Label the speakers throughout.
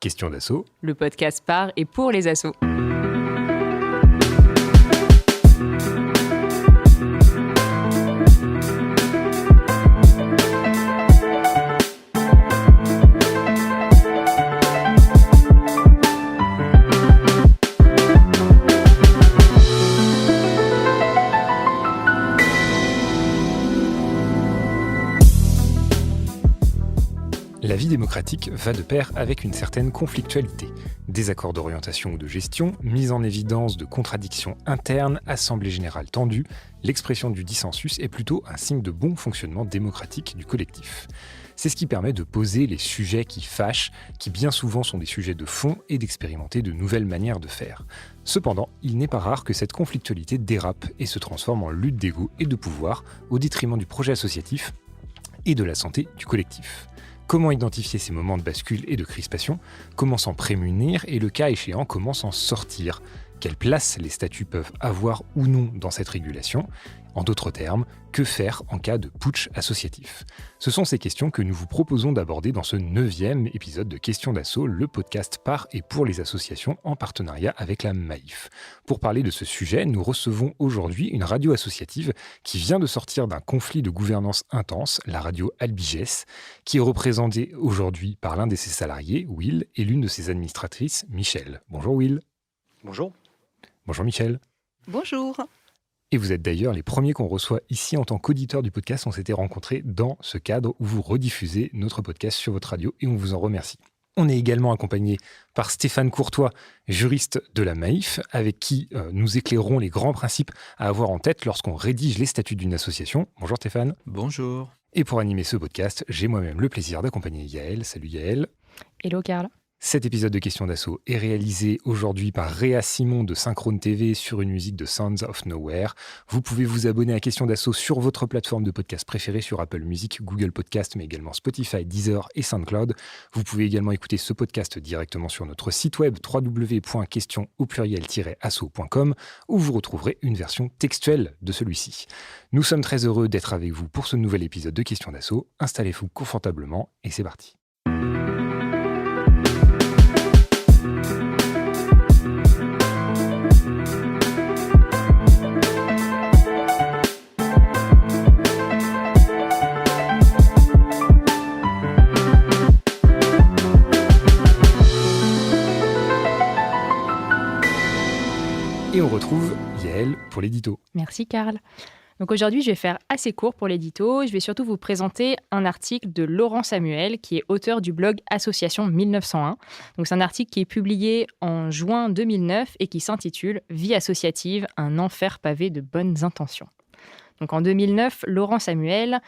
Speaker 1: Question d'assaut,
Speaker 2: le podcast par et pour les assos.
Speaker 1: La vie démocratique va de pair avec une certaine conflictualité. Désaccords d'orientation ou de gestion, mise en évidence de contradictions internes, assemblée générale tendue, l'expression du dissensus est plutôt un signe de bon fonctionnement démocratique du collectif. C'est ce qui permet de poser les sujets qui fâchent, qui bien souvent sont des sujets de fond, et d'expérimenter de nouvelles manières de faire. Cependant, il n'est pas rare que cette conflictualité dérape et se transforme en lutte d'ego et de pouvoir, au détriment du projet associatif et de la santé du collectif. Comment identifier ces moments de bascule et de crispation? Comment s'en prémunir? Et le cas échéant, comment s'en sortir? Quelle place les statuts peuvent avoir ou non dans cette régulation? En d'autres termes, que faire en cas de putsch associatif? Ce sont ces questions que nous vous proposons d'aborder dans ce 9e épisode de Questions d'assaut, le podcast par et pour les associations en partenariat avec la Maïf. Pour parler de ce sujet, nous recevons aujourd'hui une radio associative qui vient de sortir d'un conflit de gouvernance intense, la radio Albiges, qui est représentée aujourd'hui par l'un de ses salariés, Will, et l'une de ses administratrices, Michel. Bonjour Will.
Speaker 3: Bonjour.
Speaker 1: Bonjour Michel.
Speaker 2: Bonjour.
Speaker 1: Et vous êtes d'ailleurs les premiers qu'on reçoit ici en tant qu'auditeurs du podcast. On s'était rencontrés dans ce cadre où vous rediffusez notre podcast sur votre radio et on vous en remercie. On est également accompagné par Stéphane Courtois, juriste de la Maïf, avec qui nous éclairons les grands principes à avoir en tête lorsqu'on rédige les statuts d'une association. Bonjour Stéphane.
Speaker 4: Bonjour.
Speaker 1: Et pour animer ce podcast, j'ai moi-même le plaisir d'accompagner Yael. Salut Yael.
Speaker 2: Hello Carla.
Speaker 1: Cet épisode de Questions d'assaut est réalisé aujourd'hui par Réa Simon de Synchrone TV sur une musique de Sounds of Nowhere. Vous pouvez vous abonner à Questions d'assaut sur votre plateforme de podcast préférée, sur Apple Music, Google Podcast, mais également Spotify, Deezer et SoundCloud. Vous pouvez également écouter ce podcast directement sur notre site web www.questions-asso.com où vous retrouverez une version textuelle de celui-ci. Nous sommes très heureux d'être avec vous pour ce nouvel épisode de Questions d'assaut. Installez-vous confortablement et c'est parti. Et on retrouve Yael pour l'édito.
Speaker 2: Merci Carl. Donc aujourd'hui, je vais faire assez court pour l'édito. Je vais surtout vous présenter un article de Laurent Samuel, qui est auteur du blog Association 1901. Donc c'est un article qui est publié en juin 2009 et qui s'intitule « Vie associative, un enfer pavé de bonnes intentions ». Donc en 2009, Laurent Samuel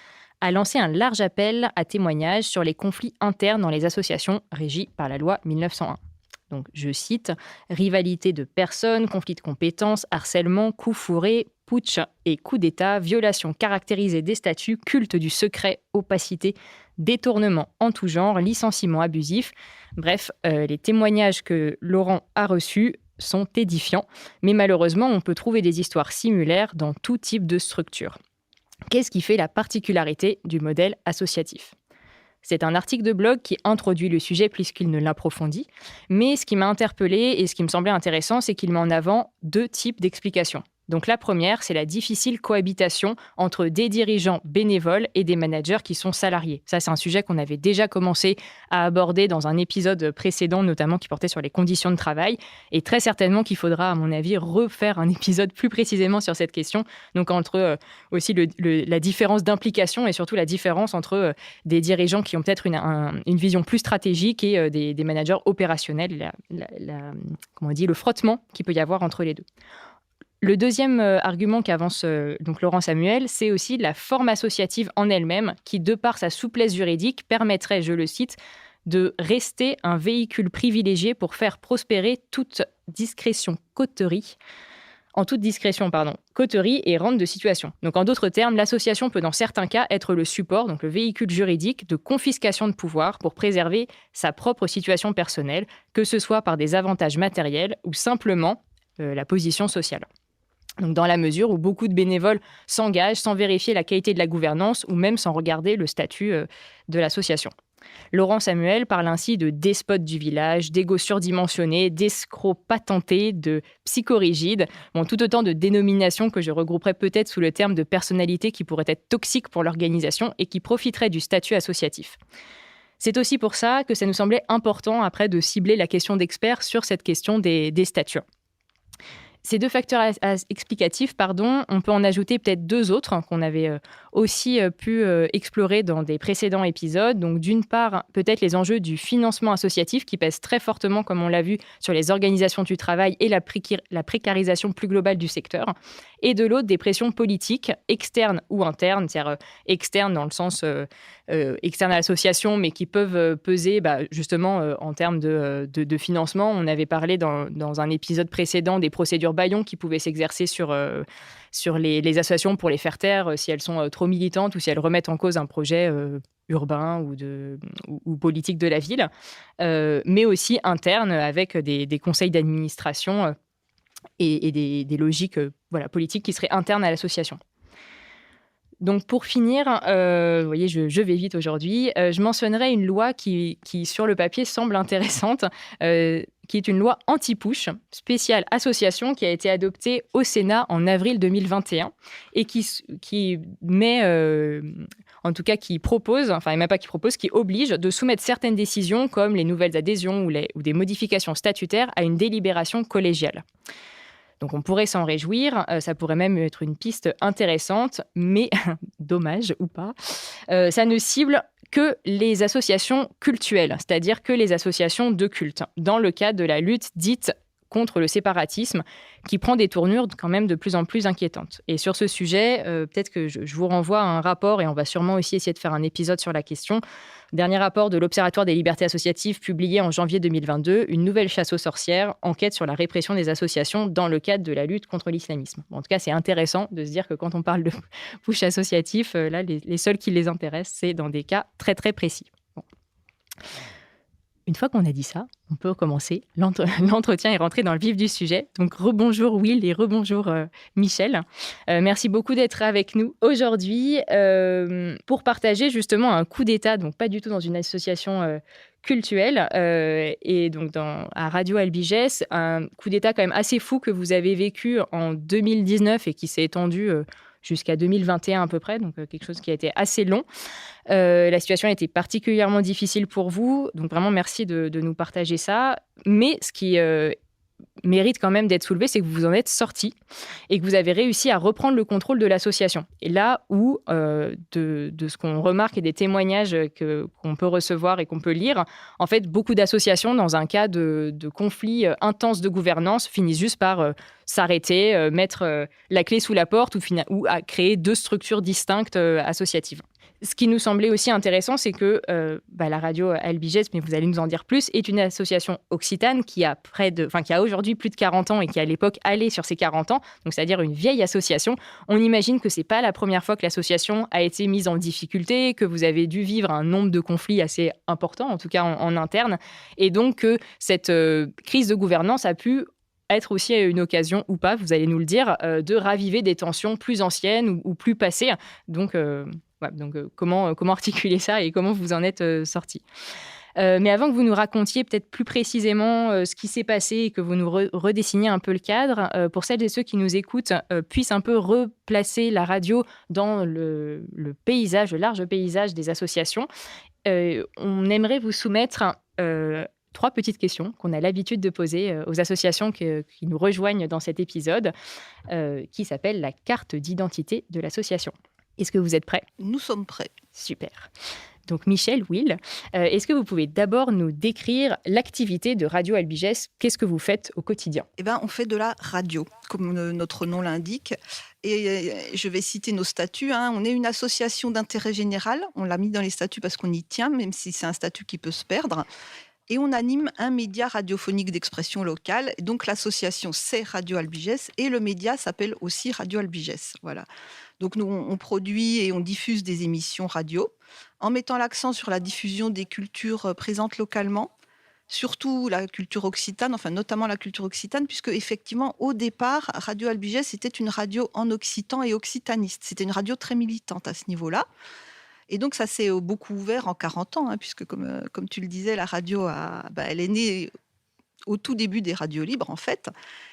Speaker 2: a lancé un large appel à témoignages sur les conflits internes dans les associations régies par la loi 1901. Donc, je cite, « Rivalité de personnes, conflits de compétences, harcèlement, coups fourrés, putsch et coups d'État, violation caractérisée des statuts, culte du secret, opacité, détournement en tout genre, licenciement abusif. » Bref, les témoignages que Laurent a reçus sont édifiants, mais malheureusement, on peut trouver des histoires similaires dans tout type de structure. Qu'est-ce qui fait la particularité du modèle associatif ? C'est un article de blog qui introduit le sujet puisqu'il ne l'approfondit. Mais ce qui m'a interpellée et ce qui me semblait intéressant, c'est qu'il met en avant 2 types d'explications. Donc la première, c'est la difficile cohabitation entre des dirigeants bénévoles et des managers qui sont salariés. Ça, c'est un sujet qu'on avait déjà commencé à aborder dans un épisode précédent, notamment qui portait sur les conditions de travail. Et très certainement qu'il faudra, à mon avis, refaire un épisode plus précisément sur cette question. Donc entre aussi la différence d'implication et surtout la différence entre des dirigeants qui ont peut-être une vision plus stratégique et des managers opérationnels, le frottement qu'il peut y avoir entre les deux. Le deuxième argument qu'avance donc Laurent Samuel, c'est aussi la forme associative en elle-même qui, de par sa souplesse juridique, permettrait, je le cite, de rester un véhicule privilégié pour faire prospérer toute discrétion coterie et rente de situation. Donc en d'autres termes, l'association peut dans certains cas être le support, donc le véhicule juridique de confiscation de pouvoir pour préserver sa propre situation personnelle, que ce soit par des avantages matériels ou simplement la position sociale. Donc dans la mesure où beaucoup de bénévoles s'engagent sans vérifier la qualité de la gouvernance ou même sans regarder le statut de l'association. Laurent Samuel parle ainsi de despotes du village, d'égos surdimensionnés, d'escrocs patentés, de psychorigides, tout autant de dénominations que je regrouperais peut-être sous le terme de personnalités qui pourraient être toxiques pour l'organisation et qui profiteraient du statut associatif. C'est aussi pour ça que ça nous semblait important après de cibler la question d'experts sur cette question des statuts. Ces deux facteurs explicatifs, on peut en ajouter peut-être deux autres qu'on avait aussi pu explorer dans des précédents épisodes. Donc, d'une part, peut-être les enjeux du financement associatif qui pèsent très fortement, comme on l'a vu, sur les organisations du travail et la précarisation plus globale du secteur. Et de l'autre, des pressions politiques, externes ou internes, c'est-à-dire externes dans le sens externe à l'association, mais qui peuvent peser justement en termes de financement. On avait parlé dans un épisode précédent des procédures bâillons qui pouvaient s'exercer sur les associations pour les faire taire si elles sont trop militantes ou si elles remettent en cause un projet urbain ou politique de la ville, mais aussi interne avec des conseils d'administration et des logiques politiques qui seraient internes à l'association. Donc pour finir, vous voyez, je vais vite aujourd'hui, je mentionnerai une loi qui sur le papier semble intéressante, qui est une loi anti-push, spéciale association, qui a été adoptée au Sénat en avril 2021 et qui met, en tout cas qui propose, qui oblige de soumettre certaines décisions comme les nouvelles adhésions ou des modifications statutaires à une délibération collégiale. Donc on pourrait s'en réjouir, ça pourrait même être une piste intéressante, mais dommage ou pas, ça ne cible que les associations cultuelles, c'est-à-dire que les associations de culte, dans le cadre de la lutte dite contre le séparatisme, qui prend des tournures quand même de plus en plus inquiétantes. Et sur ce sujet, peut-être que je vous renvoie à un rapport, et on va sûrement aussi essayer de faire un épisode sur la question. Dernier rapport de l'Observatoire des libertés associatives publié en janvier 2022, une nouvelle chasse aux sorcières, enquête sur la répression des associations dans le cadre de la lutte contre l'islamisme. En tout cas, c'est intéressant de se dire que quand on parle de push associatif, là, les seuls qui les intéressent, c'est dans des cas très très précis. Bon. Une fois qu'on a dit ça, on peut commencer l'entretien et rentrer dans le vif du sujet. Donc, rebonjour Will et rebonjour Michel. Merci beaucoup d'être avec nous aujourd'hui pour partager justement un coup d'état, donc pas du tout dans une association culturelle, et donc à Radio Albiges, un coup d'état quand même assez fou que vous avez vécu en 2019 et qui s'est étendu jusqu'à 2021 à peu près, donc quelque chose qui a été assez long. La situation a été particulièrement difficile pour vous, donc vraiment merci de nous partager ça. Mais ce qui mérite quand même d'être soulevé, c'est que vous en êtes sortis et que vous avez réussi à reprendre le contrôle de l'association. Et là où, de ce qu'on remarque et des témoignages qu'on peut recevoir et qu'on peut lire, en fait, beaucoup d'associations, dans un cas de conflit intense de gouvernance, finissent juste par s'arrêter, mettre la clé sous la porte ou à créer deux structures distinctes associatives. Ce qui nous semblait aussi intéressant, c'est que la radio Albiges, mais vous allez nous en dire plus, est une association occitane qui a aujourd'hui plus de 40 ans et qui à l'époque allait sur ses 40 ans, donc c'est-à-dire une vieille association. On imagine que c'est pas la première fois que l'association a été mise en difficulté, que vous avez dû vivre un nombre de conflits assez important, en tout cas en interne, et donc que cette crise de gouvernance a pu être aussi une occasion, ou pas, vous allez nous le dire, de raviver des tensions plus anciennes ou plus passées. Donc comment articuler ça et comment vous en êtes sortis. Mais avant que vous nous racontiez peut-être plus précisément ce qui s'est passé et que vous nous redessiniez un peu le cadre, pour celles et ceux qui nous écoutent, puissent un peu replacer la radio dans le large paysage des associations, on aimerait vous soumettre 3 petites questions qu'on a l'habitude de poser aux associations qui nous rejoignent dans cet épisode, qui s'appelle la carte d'identité de l'association. Est-ce que vous êtes prêts ?
Speaker 3: Nous sommes prêts.
Speaker 2: Super. Donc Michel, Will, est-ce que vous pouvez d'abord nous décrire l'activité de Radio Albiges ? Qu'est-ce que vous faites au quotidien ?
Speaker 3: On fait de la radio, comme notre nom l'indique. Et je vais citer nos statuts. On est une association d'intérêt général. On l'a mis dans les statuts parce qu'on y tient, même si c'est un statut qui peut se perdre. Et on anime un média radiophonique d'expression locale. Et donc l'association, c'est Radio Albiges et le média s'appelle aussi Radio Albiges. Voilà. Donc nous, on produit et on diffuse des émissions radio en mettant l'accent sur la diffusion des cultures présentes localement, surtout la culture occitane, enfin notamment la culture occitane, puisque effectivement, au départ, Radio Albiges, c'était une radio en occitan et occitaniste. C'était une radio très militante à ce niveau-là. Et donc ça s'est beaucoup ouvert en 40 ans, hein, puisque comme tu le disais, la radio elle est née au tout début des radios libres, en fait.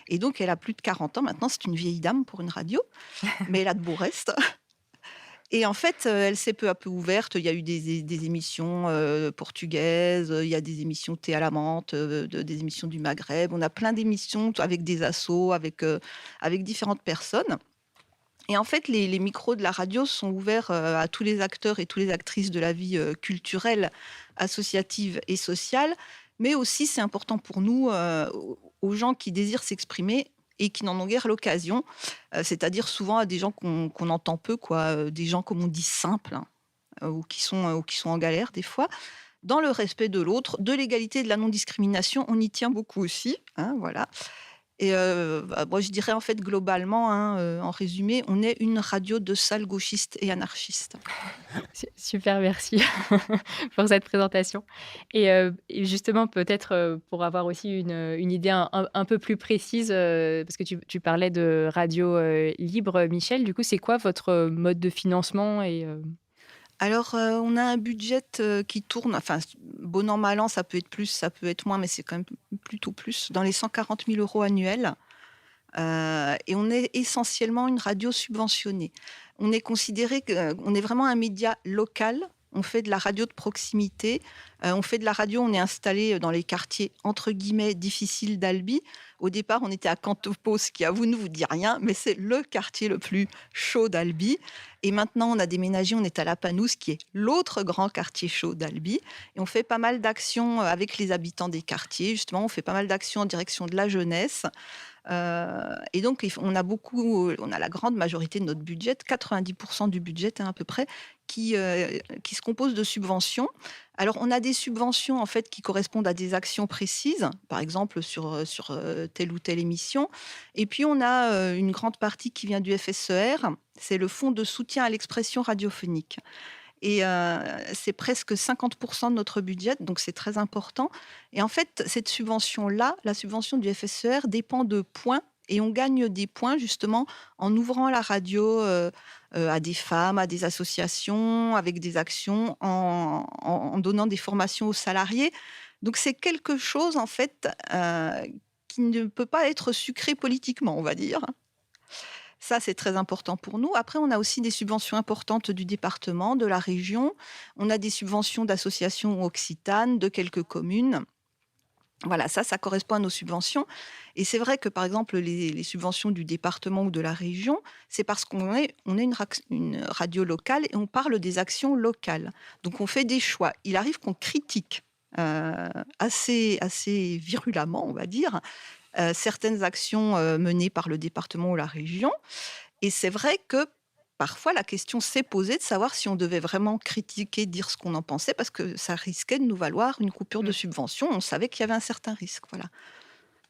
Speaker 3: Et donc elle a plus de 40 ans maintenant, c'est une vieille dame pour une radio, mais elle a de beaux restes. Et en fait, elle s'est peu à peu ouverte. Il y a eu des émissions portugaises, il y a des émissions thé à la menthe, des émissions du Maghreb. On a plein d'émissions avec des assos, avec différentes personnes. Et en fait, les micros de la radio sont ouverts à tous les acteurs et toutes les actrices de la vie culturelle, associative et sociale. Mais aussi, c'est important pour nous, aux gens qui désirent s'exprimer et qui n'en ont guère l'occasion, c'est-à-dire souvent à des gens qu'on entend peu, quoi, des gens, comme on dit, simples, hein, ou qui sont en galère des fois. Dans le respect de l'autre, de l'égalité et de la non-discrimination, on y tient beaucoup aussi, hein, voilà. Et moi, je dirais en fait globalement, hein, en résumé, on est une radio de salles gauchistes et anarchistes.
Speaker 2: Super, merci pour cette présentation. Et justement, peut-être pour avoir aussi une idée un peu plus précise, parce que tu parlais de radio libre, Michel, du coup, c'est quoi votre mode de financement
Speaker 3: Alors, on a un budget qui tourne, enfin, bon an, mal an, ça peut être plus, ça peut être moins, mais c'est quand même plutôt plus, dans les 140 000 € annuels. Et on est essentiellement une radio subventionnée. On est considéré qu'on est vraiment un média local. On fait de la radio de proximité. On fait de la radio, on est installé dans les quartiers entre guillemets difficiles d'Albi. Au départ, on était à Cantopos, ce qui à vous ne vous dit rien, mais c'est le quartier le plus chaud d'Albi. Et maintenant, on a déménagé, on est à La Panouse, qui est l'autre grand quartier chaud d'Albi. Et on fait pas mal d'actions avec les habitants des quartiers. Justement, on fait pas mal d'actions en direction de la jeunesse. Et donc, on a la grande majorité de notre budget, 90% du budget, hein, à peu près, qui se compose de subventions. Alors, on a des subventions en fait qui correspondent à des actions précises, par exemple sur telle ou telle émission. Et puis, on a une grande partie qui vient du FSER, c'est le Fonds de soutien à l'expression radiophonique. Et c'est presque 50% de notre budget, donc c'est très important. Et en fait, cette subvention-là, la subvention du FSER, dépend de points. Et on gagne des points justement en ouvrant la radio à des femmes, à des associations, avec des actions, en donnant des formations aux salariés. Donc c'est quelque chose en fait qui ne peut pas être sucré politiquement, on va dire. Ça, c'est très important pour nous. Après, on a aussi des subventions importantes du département, de la région. On a des subventions d'associations occitanes, de quelques communes. Voilà, ça correspond à nos subventions. Et c'est vrai que, par exemple, les subventions du département ou de la région, c'est parce qu'on est une radio locale et on parle des actions locales. Donc, on fait des choix. Il arrive qu'on critique assez virulemment, on va dire, certaines actions menées par le département ou la région. Et c'est vrai que parfois, la question s'est posée de savoir si on devait vraiment critiquer, dire ce qu'on en pensait, parce que ça risquait de nous valoir une coupure de subvention. On savait qu'il y avait un certain risque. Voilà.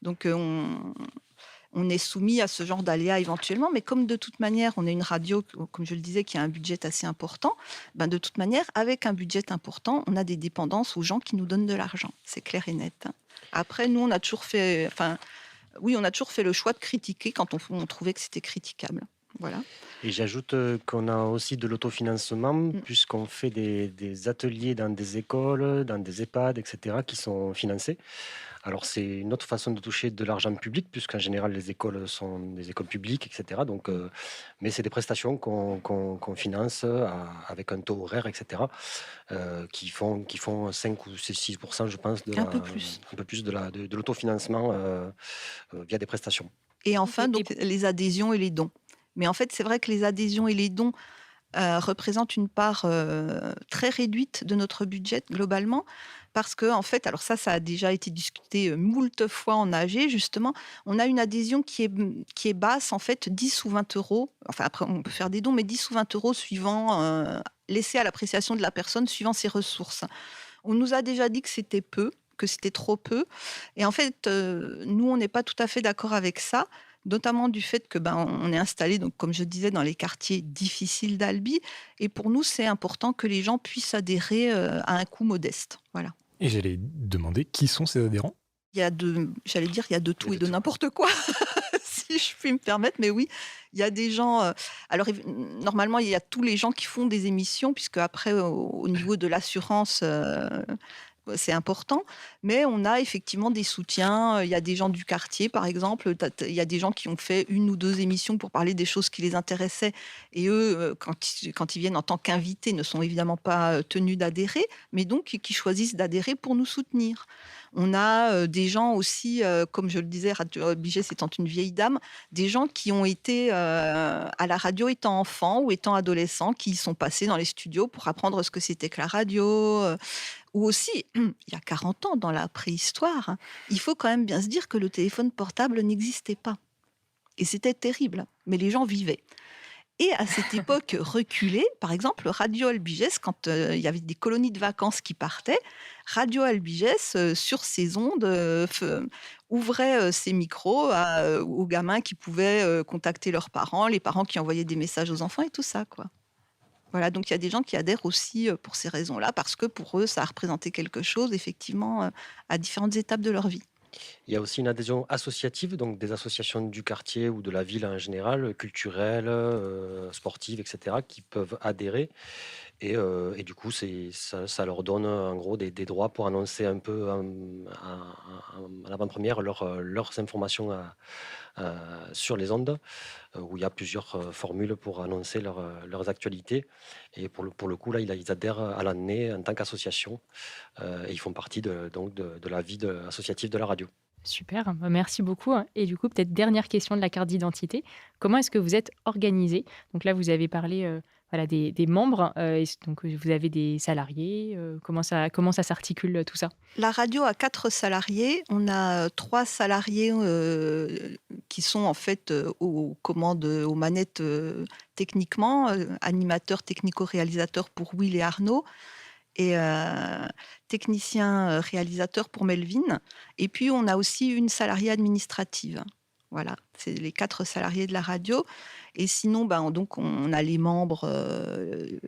Speaker 3: Donc, on est soumis à ce genre d'aléas éventuellement, mais comme de toute manière, on est une radio, comme je le disais, qui a un budget assez important, ben de toute manière, avec un budget important, on a des dépendances aux gens qui nous donnent de l'argent. C'est clair et net. Après, nous, on a toujours fait le choix de critiquer quand on trouvait que c'était critiquable. Voilà.
Speaker 4: Et j'ajoute qu'on a aussi de l'autofinancement, puisqu'on fait des ateliers dans des écoles, dans des EHPAD, etc., qui sont financés. Alors, c'est une autre façon de toucher de l'argent public, puisqu'en général, les écoles sont des écoles publiques, etc. Donc, mais c'est des prestations qu'on finance avec un taux horaire, etc., qui font 5 ou 6%, je pense,
Speaker 3: un peu plus
Speaker 4: de l'autofinancement via des prestations.
Speaker 3: Et enfin, donc, les adhésions et les dons. Mais en fait, c'est vrai que les adhésions et les dons représentent une part très réduite de notre budget globalement, parce que en fait, alors ça a déjà été discuté moult fois en AG, justement, on a une adhésion qui est basse, en fait, 10 ou 20 €. Enfin, après, on peut faire des dons, mais 10 ou 20 € suivant, laissés à l'appréciation de la personne, suivant ses ressources. On nous a déjà dit que c'était peu, que c'était trop peu. Et en fait, nous, on n'est pas tout à fait d'accord avec ça, notamment du fait que on est installé, donc, comme je disais, dans les quartiers difficiles d'Albi. Et pour nous, c'est important que les gens puissent adhérer à un coût modeste. Voilà.
Speaker 1: Et j'allais demander qui sont ces adhérents ?
Speaker 3: Il y a de tout et de n'importe quoi. si je puis me permettre, mais oui, il y a des gens. Alors, normalement, il y a tous les gens qui font des émissions, puisque après, au niveau de l'assurance, c'est important. Mais on a effectivement des soutiens. Il y a des gens du quartier, par exemple. Il y a des gens qui ont fait 1 ou 2 émissions pour parler des choses qui les intéressaient. Et eux, quand ils viennent en tant qu'invités, ne sont évidemment pas tenus d'adhérer, mais donc qui choisissent d'adhérer pour nous soutenir. On a des gens aussi, comme je le disais, Radio Bigès étant une vieille dame, des gens qui ont été à la radio étant enfants ou étant adolescents, qui sont passés dans les studios pour apprendre ce que c'était que la radio. Ou aussi, il y a 40 ans, dans la préhistoire, hein, il faut quand même bien se dire que le téléphone portable n'existait pas. Et c'était terrible, mais les gens vivaient. Et à cette époque reculée, par exemple, Radio Albigès, quand il y avait des colonies de vacances qui partaient, Radio Albigès, sur ses ondes, ouvrait ses micros aux gamins qui pouvaient contacter leurs parents, les parents qui envoyaient des messages aux enfants et tout ça, quoi. Voilà, donc il y a des gens qui adhèrent aussi pour ces raisons-là, parce que pour eux, ça a représenté quelque chose, effectivement, à différentes étapes de leur vie.
Speaker 4: Il y a aussi une adhésion associative, donc des associations du quartier ou de la ville en général, culturelles, sportives, etc., qui peuvent adhérer. Et du coup, ça leur donne en gros des droits pour annoncer un peu en avant-première leurs informations sur les ondes, où il y a plusieurs formules pour annoncer leurs actualités. Et pour le coup, là, ils adhèrent à l'année en tant qu'association, et ils font partie donc de la vie associative de la radio.
Speaker 2: Super, bah, merci beaucoup. Et du coup, peut-être dernière question de la carte d'identité. Comment est-ce que vous êtes organisé? Donc là, vous avez parlé voilà, des membres. Donc, vous avez des salariés. Comment ça s'articule tout ça?
Speaker 3: La radio a 4 salariés. On a 3 salariés qui sont en fait aux commandes, aux manettes techniquement, animateurs technico-réalisateurs pour Will et Arnaud, et technicien réalisateur pour Melvin. Et puis, on a aussi une salariée administrative. Voilà, c'est les 4 salariés de la radio. Et sinon, donc, on a les membres,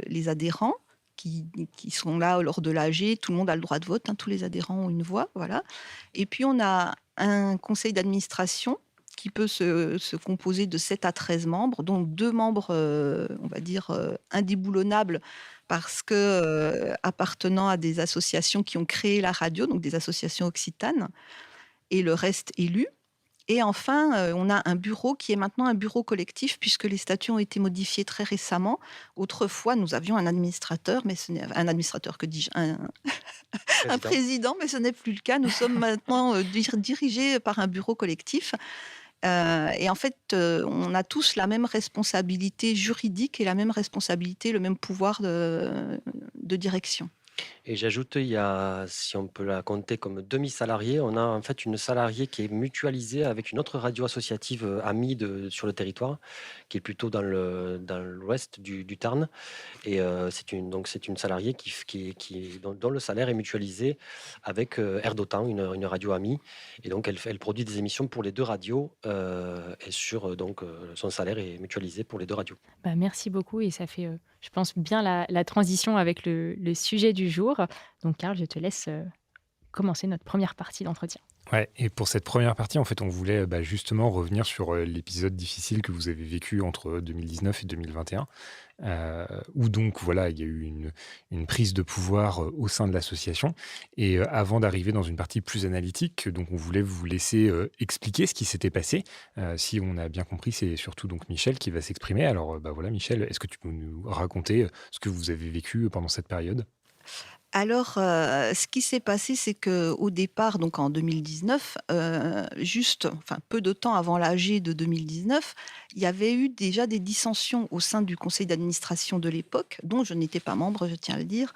Speaker 3: les adhérents, qui sont là lors de l'AG. Tout le monde a le droit de vote, hein, tous les adhérents ont une voix. Voilà. Et puis, on a un conseil d'administration qui peut se composer de 7 à 13 membres, dont 2 membres, on va dire, indéboulonnables, parce que appartenant à des associations qui ont créé la radio, donc des associations occitanes, et le reste élus. Et enfin, on a un bureau qui est maintenant un bureau collectif, puisque les statuts ont été modifiés très récemment. Autrefois, nous avions un administrateur, un administrateur, que dis-je, un président, mais ce n'est plus le cas. Nous sommes maintenant dirigés par un bureau collectif. Et en fait, on a tous la même responsabilité juridique et la même responsabilité, le même pouvoir de direction.
Speaker 4: Et j'ajoute, il y a, si on peut la compter comme demi-salarié, on a en fait une salariée qui est mutualisée avec une autre radio associative amie sur le territoire, qui est plutôt dans l'ouest du Tarn. Et c'est une salariée dont le salaire est mutualisé avec Air d'Otan, une radio amie. Et donc elle produit des émissions pour les 2 radios, et son salaire est mutualisé pour les 2 radios.
Speaker 2: Bah, merci beaucoup et ça fait, je pense, bien la transition avec le sujet du jour. Donc, Karl, je te laisse commencer notre première partie d'entretien.
Speaker 1: Ouais, et pour cette première partie, en fait, on voulait justement revenir sur l'épisode difficile que vous avez vécu entre 2019 et 2021, où donc, voilà, il y a eu une prise de pouvoir au sein de l'association. Et avant d'arriver dans une partie plus analytique, donc on voulait vous laisser expliquer ce qui s'était passé. Si on a bien compris, c'est surtout donc Michel qui va s'exprimer. Alors, voilà, Michel, est-ce que tu peux nous raconter ce que vous avez vécu pendant cette période ?
Speaker 3: Alors, ce qui s'est passé, c'est qu'au départ, donc en 2019, peu de temps avant l'AG de 2019, il y avait eu déjà des dissensions au sein du conseil d'administration de l'époque, dont je n'étais pas membre, je tiens à le dire.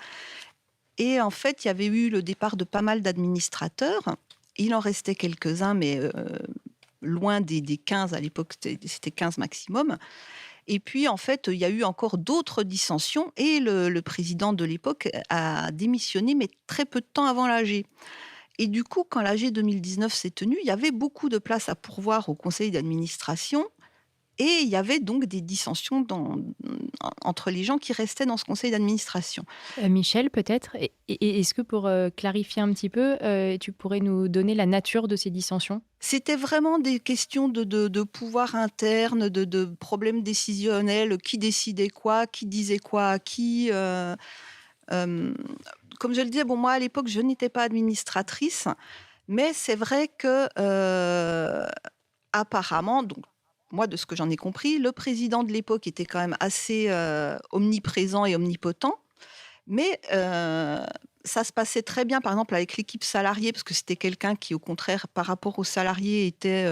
Speaker 3: Et en fait, il y avait eu le départ de pas mal d'administrateurs. Il en restait quelques-uns, mais loin des 15 à l'époque, c'était 15 maximum. Et puis, en fait, il y a eu encore d'autres dissensions et le président de l'époque a démissionné, mais très peu de temps avant l'AG. Et du coup, quand l'AG 2019 s'est tenue, il y avait beaucoup de place à pourvoir au conseil d'administration Et il y avait donc des dissensions entre les gens qui restaient dans ce conseil d'administration.
Speaker 2: Michel, peut-être, est-ce que pour clarifier un petit peu, tu pourrais nous donner la nature de ces dissensions?
Speaker 3: C'était vraiment des questions de pouvoir interne, de problèmes décisionnels, qui décidait quoi, qui disait quoi à qui. Comme je le disais, bon, moi à l'époque, je n'étais pas administratrice, mais c'est vrai que apparemment, donc moi de ce que j'en ai compris, le président de l'époque était quand même assez omniprésent et omnipotent, mais ça se passait très bien, par exemple, avec l'équipe salariée, parce que c'était quelqu'un qui, au contraire, par rapport aux salariés, était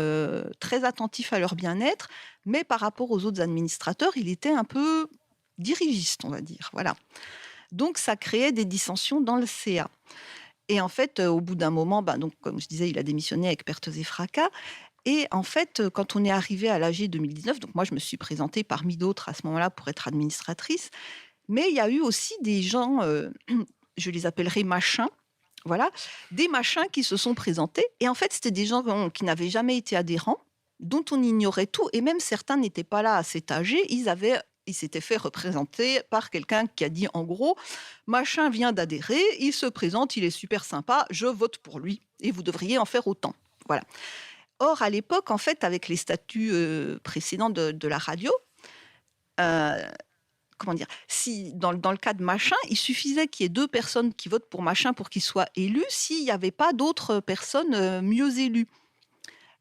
Speaker 3: très attentif à leur bien-être, mais par rapport aux autres administrateurs, il était un peu dirigiste, on va dire. Voilà. Donc, ça créait des dissensions dans le CA. Et en fait, au bout d'un moment, donc, comme je disais, il a démissionné avec pertes et fracas. Et en fait, quand on est arrivé à l'AG 2019, donc moi, je me suis présentée parmi d'autres à ce moment-là pour être administratrice, mais il y a eu aussi des gens, je les appellerai machins, voilà, des machins qui se sont présentés. Et en fait, c'était des gens qui n'avaient jamais été adhérents, dont on ignorait tout. Et même certains n'étaient pas là à cet âge. Ils s'étaient fait représenter par quelqu'un qui a dit, en gros, machin vient d'adhérer, il se présente, il est super sympa, je vote pour lui. Et vous devriez en faire autant. Voilà. Or, à l'époque, en fait, avec les statuts précédents de la radio, comment dire, si dans le cas de machin, il suffisait qu'il y ait 2 personnes qui votent pour machin pour qu'il soit élu, s'il n'y avait pas d'autres personnes mieux élues.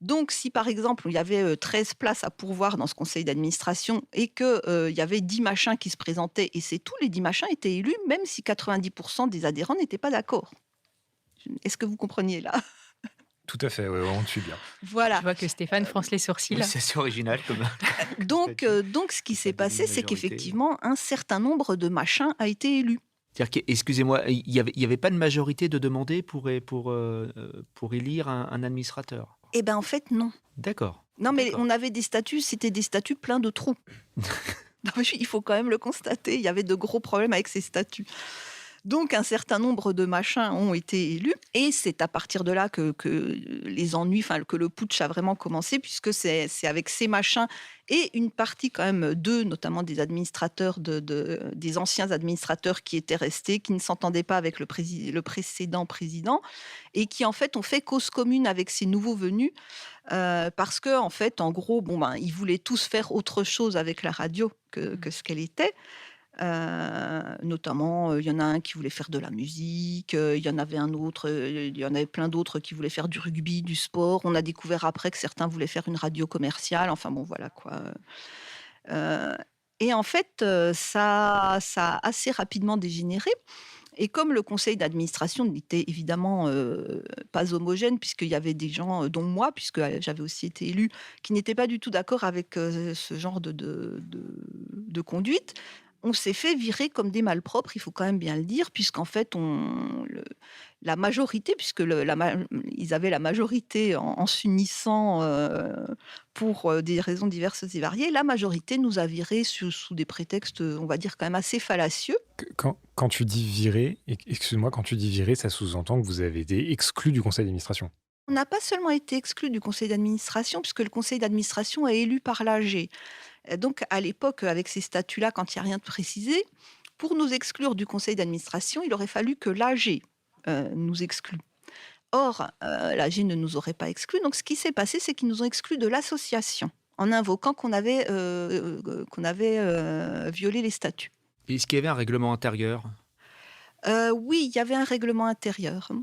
Speaker 3: Donc, si par exemple, il y avait 13 places à pourvoir dans ce conseil d'administration et qu'il y avait 10 machins qui se présentaient, et c'est tout, les 10 machins étaient élus, même si 90% des adhérents n'étaient pas d'accord. Est-ce que vous compreniez là?
Speaker 1: Tout à fait, ouais, on te suit bien.
Speaker 3: Voilà.
Speaker 2: Je vois que Stéphane fronce les sourcils.
Speaker 5: Oui, c'est assez original comme.
Speaker 3: Donc, ce qui s'est passé, c'est
Speaker 5: majorité.
Speaker 3: qu'effectivement, un certain nombre de machins a été élu.
Speaker 5: C'est-à-dire excusez-moi, il y avait pas de majorité de demander pour élire un administrateur.
Speaker 3: Eh bien, en fait, non.
Speaker 5: D'accord.
Speaker 3: Non, mais
Speaker 5: D'accord.
Speaker 3: on avait des statuts, c'était des statuts pleins de trous. Non, mais il faut quand même le constater, il y avait de gros problèmes avec ces statuts. Donc, un certain nombre de machins ont été élus, et c'est à partir de là que les ennuis, que le putsch a vraiment commencé, puisque c'est avec ces machins et une partie quand même d'eux, notamment des administrateurs, des anciens administrateurs qui étaient restés, qui ne s'entendaient pas avec le précédent président, et qui en fait ont fait cause commune avec ces nouveaux venus, parce que en fait, en gros, ils voulaient tous faire autre chose avec la radio que ce qu'elle était. Notamment, il y en a un qui voulait faire de la musique, il y en avait un autre, il y en avait plein d'autres qui voulaient faire du rugby, du sport. On a découvert après que certains voulaient faire une radio commerciale. Enfin bon, voilà quoi. Et en fait, ça a assez rapidement dégénéré. Et comme le conseil d'administration n'était évidemment pas homogène, puisqu'il y avait des gens, dont moi, puisque j'avais aussi été élue, qui n'étaient pas du tout d'accord avec ce genre de conduite, on s'est fait virer comme des malpropres, il faut quand même bien le dire, puisqu'en fait, la majorité, puisque ils avaient la majorité en s'unissant pour des raisons diverses et variées, la majorité nous a virés sous des prétextes, on va dire, quand même assez fallacieux.
Speaker 1: Quand tu dis virer, excuse-moi, quand tu dis virer, ça sous-entend que vous avez été exclu du conseil d'administration.
Speaker 3: On n'a pas seulement été exclu du conseil d'administration, puisque le conseil d'administration est élu par l'AG. Donc, à l'époque, avec ces statuts-là, quand il n'y a rien de précisé, pour nous exclure du conseil d'administration, il aurait fallu que l'AG nous exclue. Or, l'AG ne nous aurait pas exclus. Donc, ce qui s'est passé, c'est qu'ils nous ont exclus de l'association, en invoquant qu'on avait violé les statuts.
Speaker 5: Est-ce qu'il y avait un règlement intérieur?
Speaker 3: Oui, il y avait un règlement intérieur,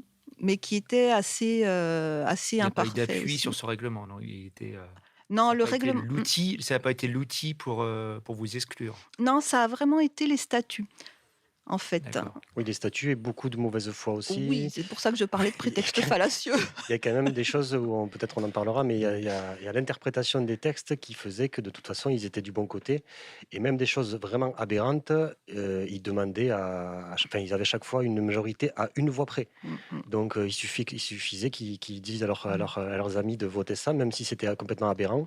Speaker 3: mais qui était assez
Speaker 5: Il n'y a pas eu
Speaker 3: imparfait
Speaker 5: d'appui
Speaker 3: aussi.
Speaker 5: sur ce règlement, non? Il était,
Speaker 3: Non,
Speaker 5: ça
Speaker 3: le
Speaker 5: n'a pas été
Speaker 3: règlement.
Speaker 5: ça n'a pas été l'outil pour vous exclure.
Speaker 3: Non, ça a vraiment été les statuts, en fait.
Speaker 5: D'accord.
Speaker 4: Oui, des statuts et beaucoup de mauvaise foi aussi.
Speaker 3: Oui, c'est pour ça que je parlais de prétexte fallacieux.
Speaker 4: Il y a quand même des choses où peut-être on en parlera, mais il y a l'interprétation des textes qui faisait que de toute façon ils étaient du bon côté, et même des choses vraiment aberrantes. Ils demandaient ils avaient chaque fois une majorité à une voix près. Donc il suffisait qu'ils disent à leurs amis de voter ça, même si c'était complètement aberrant.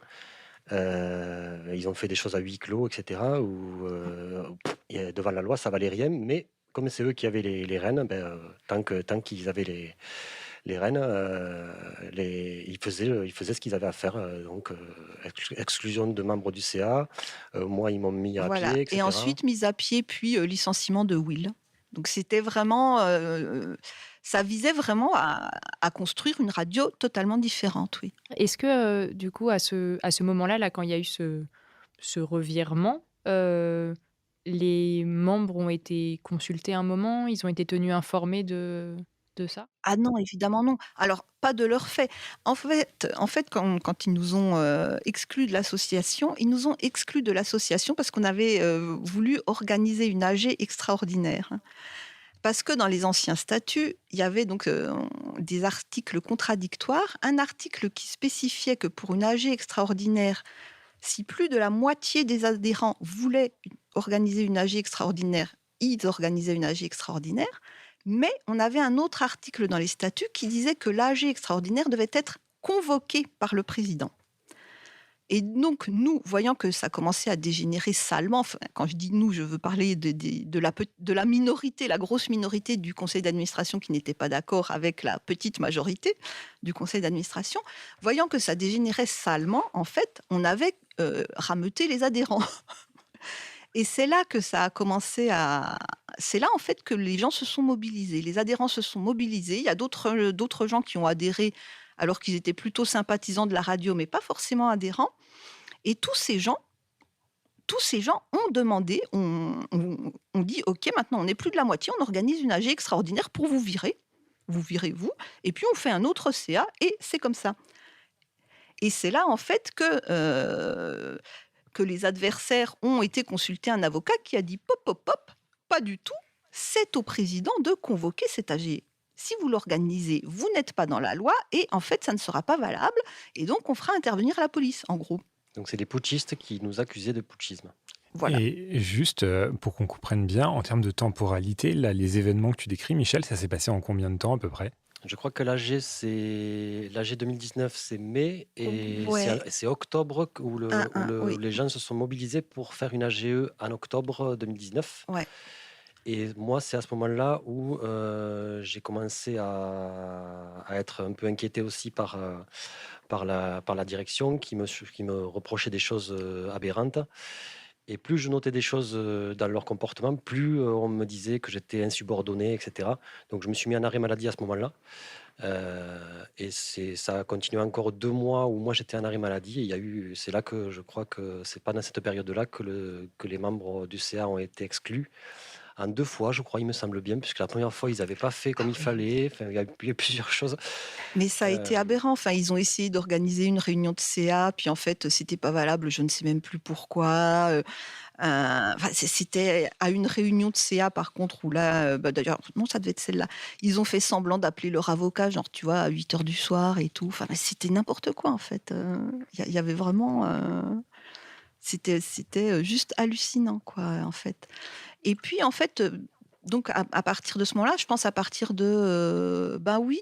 Speaker 4: Ils ont fait des choses à huis clos, etc. Où devant la loi, ça valait rien, mais comme c'est eux qui avaient les rênes, tant qu'ils avaient les rênes, ils faisaient ce qu'ils avaient à faire. Donc, exclusion de membres du CA. Moi, ils m'ont mis à
Speaker 3: Voilà.
Speaker 4: pied,
Speaker 3: Et
Speaker 4: etc.
Speaker 3: ensuite, mise à pied, puis licenciement de Will. Donc, c'était vraiment. Ça visait vraiment à construire une radio totalement différente, oui.
Speaker 2: Est-ce que, du coup, à ce moment-là, là, quand il y a eu ce revirement, les membres ont été consultés un moment? Ils ont été tenus informés de ça?
Speaker 3: Ah non, évidemment non. Alors, pas de leur fait. En fait, quand ils nous ont exclus de l'association, ils nous ont exclus de l'association parce qu'on avait voulu organiser une AG extraordinaire. Parce que dans les anciens statuts, il y avait donc des articles contradictoires. Un article qui spécifiait que pour une AG extraordinaire, si plus de la moitié des adhérents voulaient organiser une AG extraordinaire, ils organisaient une AG extraordinaire. Mais on avait un autre article dans les statuts qui disait que l'AG extraordinaire devait être convoquée par le président. Et donc, nous, voyant que ça commençait à dégénérer salement, enfin, quand je dis nous, je veux parler de la minorité, la grosse minorité du conseil d'administration qui n'était pas d'accord avec la petite majorité du conseil d'administration, voyant que ça dégénérait salement, en fait, on avait rameuté les adhérents. Et c'est là que ça a commencé à... C'est là, en fait, que les gens se sont mobilisés. Les adhérents se sont mobilisés. Il y a d'autres gens qui ont adhéré alors qu'ils étaient plutôt sympathisants de la radio, mais pas forcément adhérents. Et tous ces gens ont demandé, on dit, OK, maintenant, on n'est plus de la moitié, on organise une AG extraordinaire pour vous virer. Vous virez, vous. Et puis, on fait un autre CA, et c'est comme ça. Et c'est là, en fait, que les adversaires ont été consulter un avocat qui a dit pop, pop, pop, pas du tout, c'est au président de convoquer cet AG. Si vous l'organisez, vous n'êtes pas dans la loi et en fait, ça ne sera pas valable et donc on fera intervenir la police, en gros.
Speaker 4: Donc, c'est les putschistes qui nous accusaient de putschisme.
Speaker 3: Voilà.
Speaker 1: Et juste pour qu'on comprenne bien, en termes de temporalité, là, les événements que tu décris, Michel, ça s'est passé en combien de temps à peu près?
Speaker 4: Je crois que l'AG 2019, c'est mai et
Speaker 3: Ouais.
Speaker 4: c'est octobre où
Speaker 3: Oui.
Speaker 4: les gens se sont mobilisés pour faire une AGE en octobre 2019.
Speaker 3: Ouais.
Speaker 4: Et moi, c'est à ce moment-là où j'ai commencé à être un peu inquiété aussi par la direction qui me reprochait des choses aberrantes. Et plus je notais des choses dans leur comportement, plus on me disait que j'étais insubordonné, etc. Donc je me suis mis en arrêt maladie à ce moment-là. Et ça a continué encore 2 mois où moi j'étais en arrêt maladie. Et c'est là que je crois que c'est pas dans cette période-là que les membres du CA ont été exclus. En 2 fois, je crois, il me semble bien, puisque la première fois, ils n'avaient pas fait comme il fallait. Enfin, il y a eu plusieurs choses.
Speaker 3: Mais ça a été aberrant. Enfin, ils ont essayé d'organiser une réunion de CA, puis en fait, c'était pas valable. Je ne sais même plus pourquoi. Enfin, c'était à une réunion de CA, par contre, où là, d'ailleurs, non, ça devait être celle-là. Ils ont fait semblant d'appeler leur avocat, genre, tu vois, à 8h du soir et tout. Enfin, c'était n'importe quoi, en fait. Il y avait vraiment... C'était juste hallucinant, quoi, en fait. Et puis, en fait, donc à partir de ce moment-là, je pense à partir de, oui,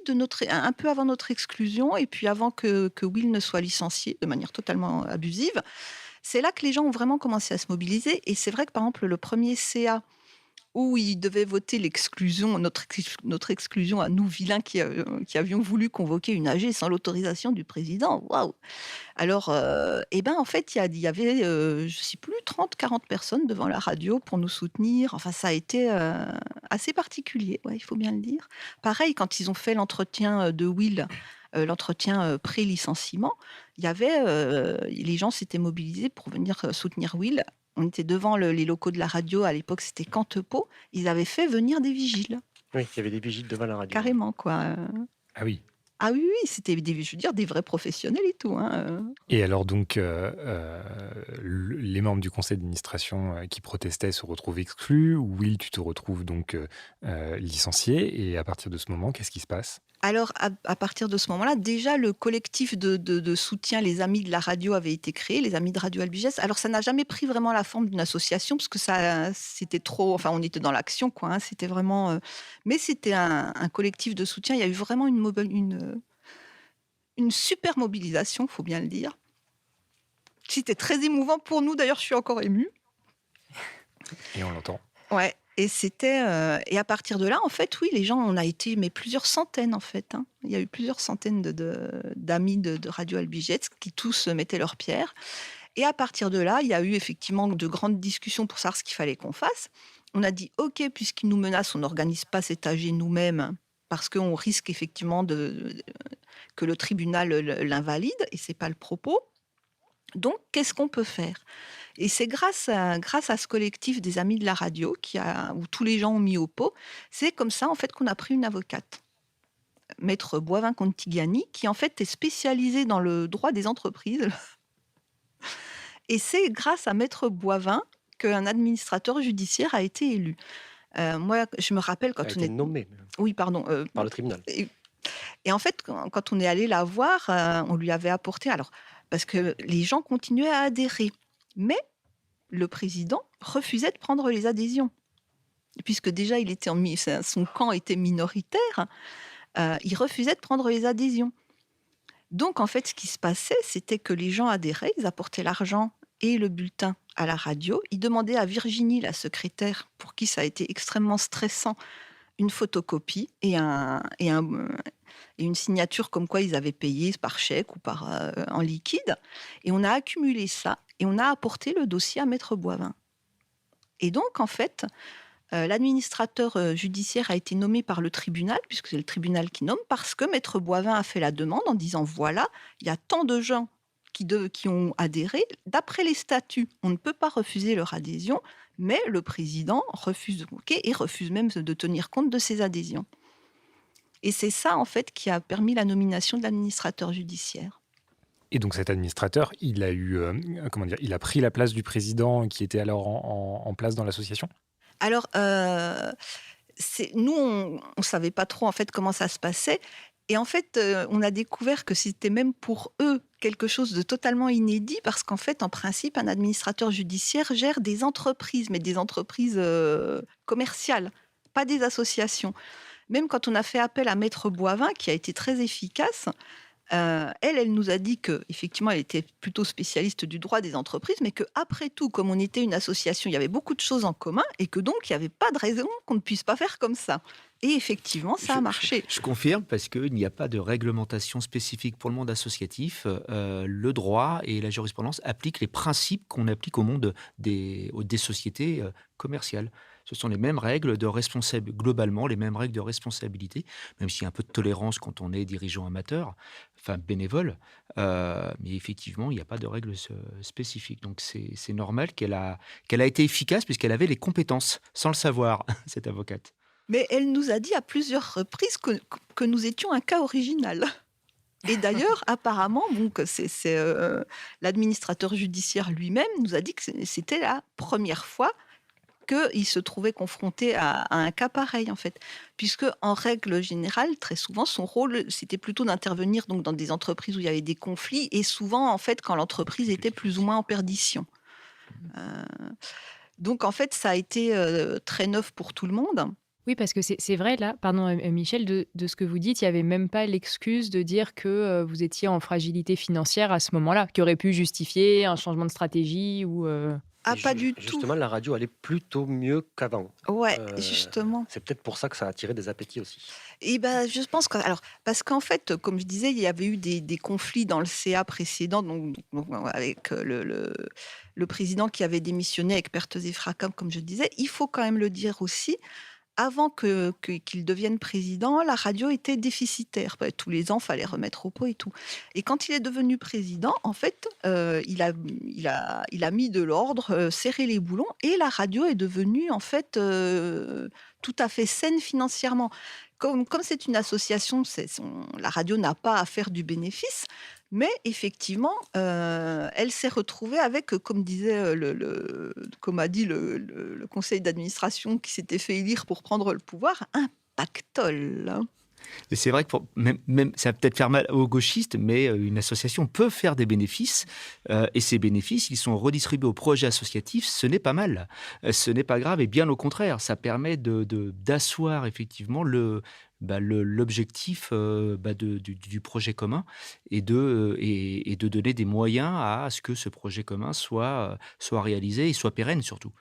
Speaker 3: un peu avant notre exclusion, et puis avant que Will ne soit licencié de manière totalement abusive, c'est là que les gens ont vraiment commencé à se mobiliser. Et c'est vrai que, par exemple, le premier CA où ils devaient voter l'exclusion, notre exclusion à nous, vilains, qui avions voulu convoquer une AG sans l'autorisation du président. Waouh! Alors, en fait, il y avait, je ne sais plus, 30-40 personnes devant la radio pour nous soutenir. Enfin, ça a été assez particulier, ouais, il faut bien le dire. Pareil, quand ils ont fait l'entretien de Will, l'entretien pré-licenciement, il y avait, les gens s'étaient mobilisés pour venir soutenir Will. On était devant les locaux de la radio, à l'époque c'était Cantepeau, ils avaient fait venir des vigiles.
Speaker 4: Oui, il y avait des vigiles devant la radio.
Speaker 3: Carrément, quoi.
Speaker 1: Ah oui.
Speaker 3: Ah oui, c'était des vrais professionnels et tout.
Speaker 1: Et alors donc, les membres du conseil d'administration qui protestaient se retrouvent exclus. Will, tu te retrouves donc licencié. Et à partir de ce moment, qu'est-ce qui se passe?
Speaker 3: Alors, à partir de ce moment-là, déjà, le collectif de soutien, les Amis de la radio, avait été créé, les Amis de Radio Albiges. Alors, ça n'a jamais pris vraiment la forme d'une association, parce que c'était trop... Enfin, on était dans l'action, quoi. Hein, c'était vraiment... mais c'était un collectif de soutien. Il y a eu vraiment une super mobilisation, il faut bien le dire. C'était très émouvant pour nous. D'ailleurs, je suis encore émue.
Speaker 1: Et on l'entend.
Speaker 3: Ouais. Et à partir de là, en fait, oui, les gens, on a été mais plusieurs centaines, en fait, hein. Il y a eu plusieurs centaines d'amis de Radio Albigeois qui tous mettaient leur pierre. Et à partir de là, il y a eu effectivement de grandes discussions pour savoir ce qu'il fallait qu'on fasse. On a dit, OK, puisqu'ils nous menacent, on n'organise pas cet AG nous-mêmes parce qu'on risque effectivement que le tribunal l'invalide, et c'est pas le propos. Donc, qu'est-ce qu'on peut faire? Et c'est grâce à ce collectif des Amis de la radio où tous les gens ont mis au pot, c'est comme ça en fait qu'on a pris une avocate, Maître Boivin-Contigani, qui en fait est spécialisée dans le droit des entreprises. Et c'est grâce à Maître Boivin qu'un administrateur judiciaire a été élu. Moi, je me rappelle
Speaker 4: Il a été nommé
Speaker 3: Oui, pardon.
Speaker 4: par le tribunal.
Speaker 3: Et en fait, quand on est allé la voir, on lui avait apporté... Alors, parce que les gens continuaient à adhérer. Mais le président refusait de prendre les adhésions. Puisque déjà, son camp était minoritaire, il refusait de prendre les adhésions. Donc, en fait, ce qui se passait, c'était que les gens adhéraient, ils apportaient l'argent et le bulletin à la radio. Ils demandaient à Virginie, la secrétaire, pour qui ça a été extrêmement stressant, une photocopie et une signature comme quoi ils avaient payé par chèque ou en liquide. Et on a accumulé ça et on a apporté le dossier à Maître Boivin. Et donc, en fait, l'administrateur judiciaire a été nommé par le tribunal, puisque c'est le tribunal qui nomme, parce que Maître Boivin a fait la demande en disant, voilà, il y a tant de gens qui ont adhéré. D'après les statuts, on ne peut pas refuser leur adhésion, mais le président refuse et refuse même de tenir compte de ces adhésions. Et c'est ça, en fait, qui a permis la nomination de l'administrateur judiciaire.
Speaker 1: Et donc cet administrateur, il a pris la place du président qui était alors en place dans l'association?
Speaker 3: Alors, nous, on ne savait pas trop en fait comment ça se passait. Et en fait, on a découvert que c'était même pour eux quelque chose de totalement inédit, parce qu'en fait, en principe, un administrateur judiciaire gère des entreprises, mais des entreprises commerciales, pas des associations. Même quand on a fait appel à Maître Boivin, qui a été très efficace, elle nous a dit qu'effectivement, elle était plutôt spécialiste du droit des entreprises, mais qu'après tout, comme on était une association, il y avait beaucoup de choses en commun, et que donc, il n'y avait pas de raison qu'on ne puisse pas faire comme ça. Et effectivement, ça a marché.
Speaker 5: Je confirme, parce qu'il n'y a pas de réglementation spécifique pour le monde associatif. Le droit et la jurisprudence appliquent les principes qu'on applique au monde des sociétés commerciales. Ce sont les mêmes règles de responsabilité, globalement, les mêmes règles de responsabilité, même s'il y a un peu de tolérance quand on est dirigeant amateur, enfin bénévole. Mais effectivement, il n'y a pas de règles spécifiques. Donc c'est normal qu'elle a été efficace, puisqu'elle avait les compétences, sans le savoir, cette avocate.
Speaker 3: Mais elle nous a dit à plusieurs reprises que nous étions un cas original. Et d'ailleurs, apparemment, l'administrateur judiciaire lui-même nous a dit que c'était la première fois qu'il se trouvait confronté à un cas pareil, en fait. Puisque, en règle générale, très souvent, son rôle, c'était plutôt d'intervenir donc, dans des entreprises où il y avait des conflits, et souvent, en fait, quand l'entreprise était plus ou moins en perdition. Donc, en fait, ça a été très neuf pour tout le monde.
Speaker 2: Oui, parce que c'est vrai, là, pardon Michel, de ce que vous dites, il n'y avait même pas l'excuse de dire que vous étiez en fragilité financière à ce moment-là, qui aurait pu justifier un changement de stratégie ou...
Speaker 3: pas du tout.
Speaker 4: Justement, la radio allait plutôt mieux qu'avant.
Speaker 3: Ouais, justement.
Speaker 4: C'est peut-être pour ça que ça a attiré des appétits aussi.
Speaker 3: Et je pense parce qu'en fait, comme je disais, il y avait eu des conflits dans le CA précédent, donc avec le président qui avait démissionné avec pertes et fracas, comme je disais. Il faut quand même le dire aussi. Avant qu'il devienne président, la radio était déficitaire. Tous les ans, il fallait remettre au pot et tout. Et quand il est devenu président, en fait, il a mis de l'ordre, serré les boulons, et la radio est devenue, en fait, tout à fait saine financièrement. Comme c'est une association, la radio n'a pas à faire du bénéfice, mais effectivement, elle s'est retrouvée avec, comme disait comme a dit le conseil d'administration qui s'était fait élire pour prendre le pouvoir, un pactole.
Speaker 5: Et c'est vrai que même, ça va peut-être faire mal aux gauchistes, mais une association peut faire des bénéfices, et ces bénéfices, ils sont redistribués aux projets associatifs. Ce n'est pas mal, ce n'est pas grave, et bien au contraire, ça permet d'asseoir effectivement l'objectif du projet commun et de donner des moyens à ce que ce projet commun soit réalisé et soit pérenne surtout.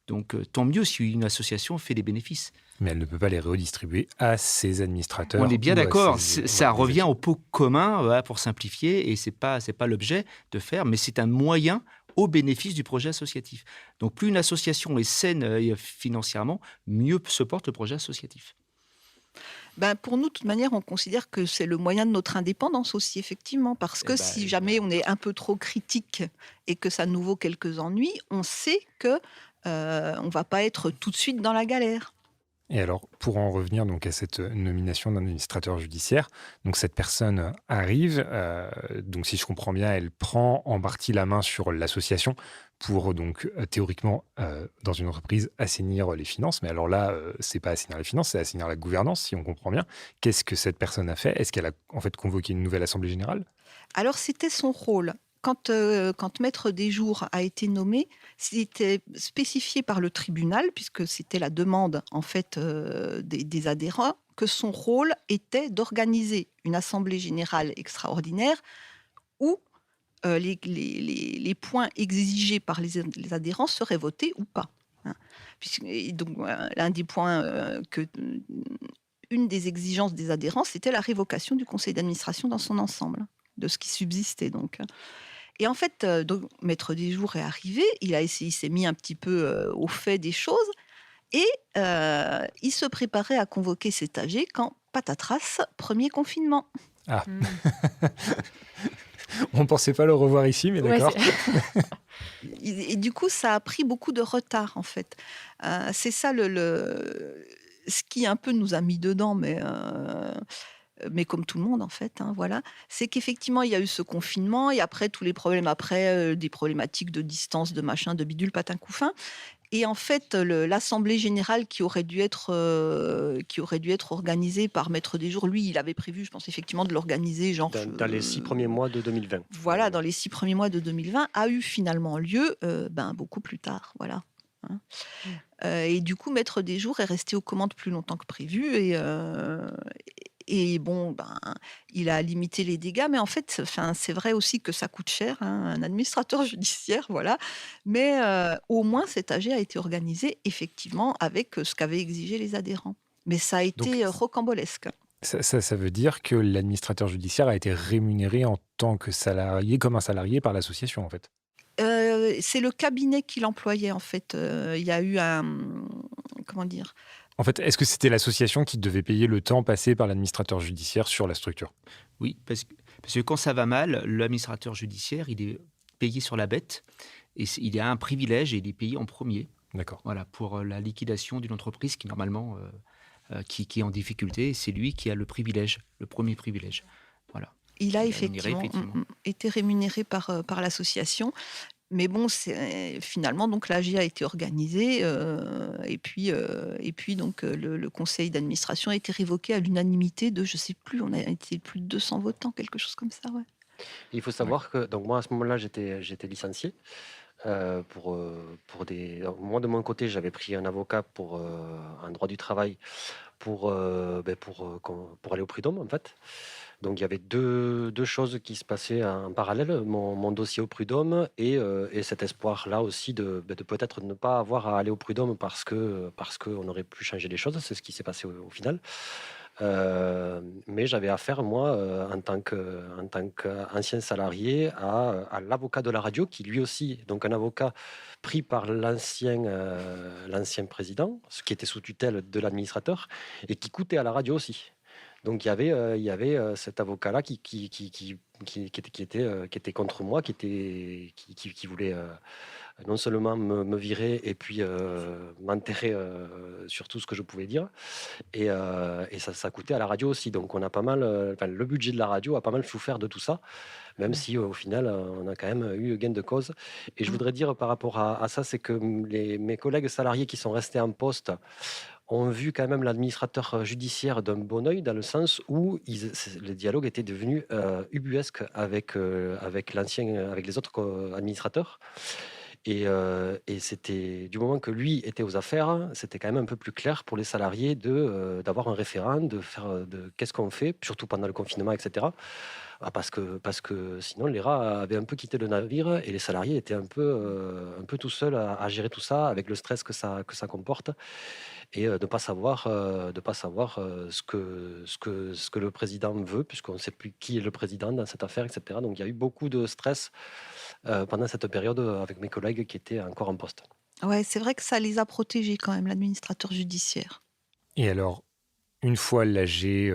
Speaker 5: Donc, tant mieux si une association fait des bénéfices.
Speaker 1: Mais elle ne peut pas les redistribuer à ses
Speaker 5: On
Speaker 1: administrateurs
Speaker 5: est bien
Speaker 1: ou à
Speaker 5: d'accord,
Speaker 1: ses
Speaker 5: ça
Speaker 1: voilà, des
Speaker 5: revient
Speaker 1: actions.
Speaker 5: au pot commun, voilà, pour simplifier, et c'est pas l'objet de faire, mais c'est un moyen au bénéfice du projet associatif. Donc, plus une association est saine financièrement, mieux se porte le projet associatif.
Speaker 3: Ben, pour nous, de toute manière, on considère que c'est le moyen de notre indépendance aussi, effectivement, parce
Speaker 5: Eh
Speaker 3: que
Speaker 5: ben,
Speaker 3: si jamais
Speaker 5: voilà.
Speaker 3: on est un peu trop critique et que ça nous vaut quelques ennuis, on sait que on va pas être tout de suite dans la galère.
Speaker 1: Et alors, pour en revenir donc à cette nomination d'administrateur judiciaire, donc cette personne arrive, donc si je comprends bien, elle prend en partie la main sur l'association pour donc théoriquement dans une entreprise assainir les finances. Mais alors là, c'est pas assainir les finances, c'est assainir la gouvernance, si on comprend bien. Qu'est-ce que cette personne a fait? Est-ce qu'elle a en fait convoqué une nouvelle assemblée générale?
Speaker 3: Alors, c'était son rôle. Quand Maître Desjours a été nommé, c'était spécifié par le tribunal, puisque c'était la demande en fait des adhérents, que son rôle était d'organiser une assemblée générale extraordinaire où les points exigés par les adhérents seraient votés ou pas, hein. Et donc, l'un des points une des exigences des adhérents, c'était la révocation du conseil d'administration dans son ensemble, de ce qui subsistait donc. Et en fait, donc, Maître Desjours est arrivé, il s'est mis un petit peu au fait des choses et il se préparait à convoquer cet AG quand, patatras, premier confinement.
Speaker 1: Ah,
Speaker 2: Hmm.
Speaker 1: on pensait pas le revoir ici, mais
Speaker 2: Ouais,
Speaker 1: d'accord.
Speaker 3: Et du coup, ça a pris beaucoup de retard, en fait. C'est ça ce qui un peu nous a mis dedans, mais comme tout le monde, en fait, hein, voilà. C'est qu'effectivement, il y a eu ce confinement et après, tous les problèmes après, des problématiques de distance, de machin, de bidule, patin, couffin. Et en fait, l'assemblée générale qui aurait dû être organisée par Maître Desjours, lui, il avait prévu, je pense, effectivement, de l'organiser, genre,
Speaker 4: Dans les 6 premiers mois de 2020,
Speaker 3: voilà,
Speaker 4: normalement.
Speaker 3: dans les 6 premiers mois de 2020, a eu finalement lieu, beaucoup plus tard, voilà, hein.
Speaker 2: Mm.
Speaker 3: Et du coup, Maître Desjours est resté aux commandes plus longtemps que prévu et bon, il a limité les dégâts, mais en fait, enfin, c'est vrai aussi que ça coûte cher, hein, un administrateur judiciaire, voilà. Mais au moins, cet AG a été organisé effectivement avec ce qu'avaient exigé les adhérents. Mais ça a
Speaker 1: Donc
Speaker 3: été rocambolesque.
Speaker 1: ça veut dire que l'administrateur judiciaire a été rémunéré en tant que salarié, comme un salarié par l'association, en fait.
Speaker 3: C'est le cabinet qui l'employait, en fait. Il y a eu comment dire?
Speaker 1: En fait, est-ce que c'était l'association qui devait payer le temps passé par l'administrateur judiciaire sur la structure?
Speaker 5: Oui, parce que quand ça va mal, l'administrateur judiciaire, il est payé sur la bête et il a un privilège et il est payé en premier.
Speaker 1: D'accord.
Speaker 5: Voilà, pour la liquidation d'une entreprise qui normalement qui est en difficulté, c'est lui qui a le privilège, le premier privilège. Voilà.
Speaker 3: Il a
Speaker 5: Il est rémunéré effectivement.
Speaker 3: été rémunéré par l'association. Mais bon, finalement, donc l'AG a été organisé et puis donc le conseil d'administration a été révoqué à l'unanimité de, je sais plus, on a été plus de 200 votants, quelque chose comme ça, ouais.
Speaker 4: Il faut
Speaker 1: Ouais.
Speaker 4: savoir que donc moi, à ce moment-là, j'étais licencié. Donc, moi, de mon côté, j'avais pris un avocat pour un droit du travail pour aller au prud'homme, en fait. Donc, il y avait deux choses qui se passaient en parallèle, mon dossier au prud'homme et cet espoir-là aussi de peut-être ne pas avoir à aller au prud'homme parce qu'on aurait pu changer les choses. C'est ce qui s'est passé au final. Mais j'avais affaire, moi, en tant qu'ancien salarié, à l'avocat de la radio, qui lui aussi, donc un avocat pris par l'ancien président, ce qui était sous tutelle de l'administrateur, et qui coûtait à la radio aussi. Donc il y avait cet avocat-là qui était contre moi, qui voulait non seulement me virer et puis m'enterrer sur tout ce que je pouvais dire. Et ça coûtait à la radio aussi. Donc on a pas mal, enfin, le budget de la radio a pas mal souffert de tout ça, même si au final on a quand même eu gain de cause. Et je
Speaker 3: Mm.
Speaker 4: voudrais dire par rapport à ça, c'est que mes collègues salariés qui sont restés en poste ont vu quand même l'administrateur judiciaire d'un bon œil, dans le sens où le dialogue était devenu ubuesque avec les autres administrateurs. Et c'était du moment que lui était aux affaires, c'était quand même un peu plus clair pour les salariés d'avoir un référent, de qu'est-ce qu'on fait, surtout pendant le confinement, etc. Parce que sinon, les rats avaient un peu quitté le navire et les salariés étaient un peu tout seuls à gérer tout ça avec le stress que ça comporte et de pas savoir ce que le président veut, puisqu'on ne sait plus qui est le président dans cette affaire, etc. Donc il y a eu beaucoup de stress pendant cette période avec mes collègues qui étaient encore en poste.
Speaker 3: Ouais, c'est vrai que ça les a protégés quand même, l'administrateur judiciaire.
Speaker 1: Et alors, une fois l'AG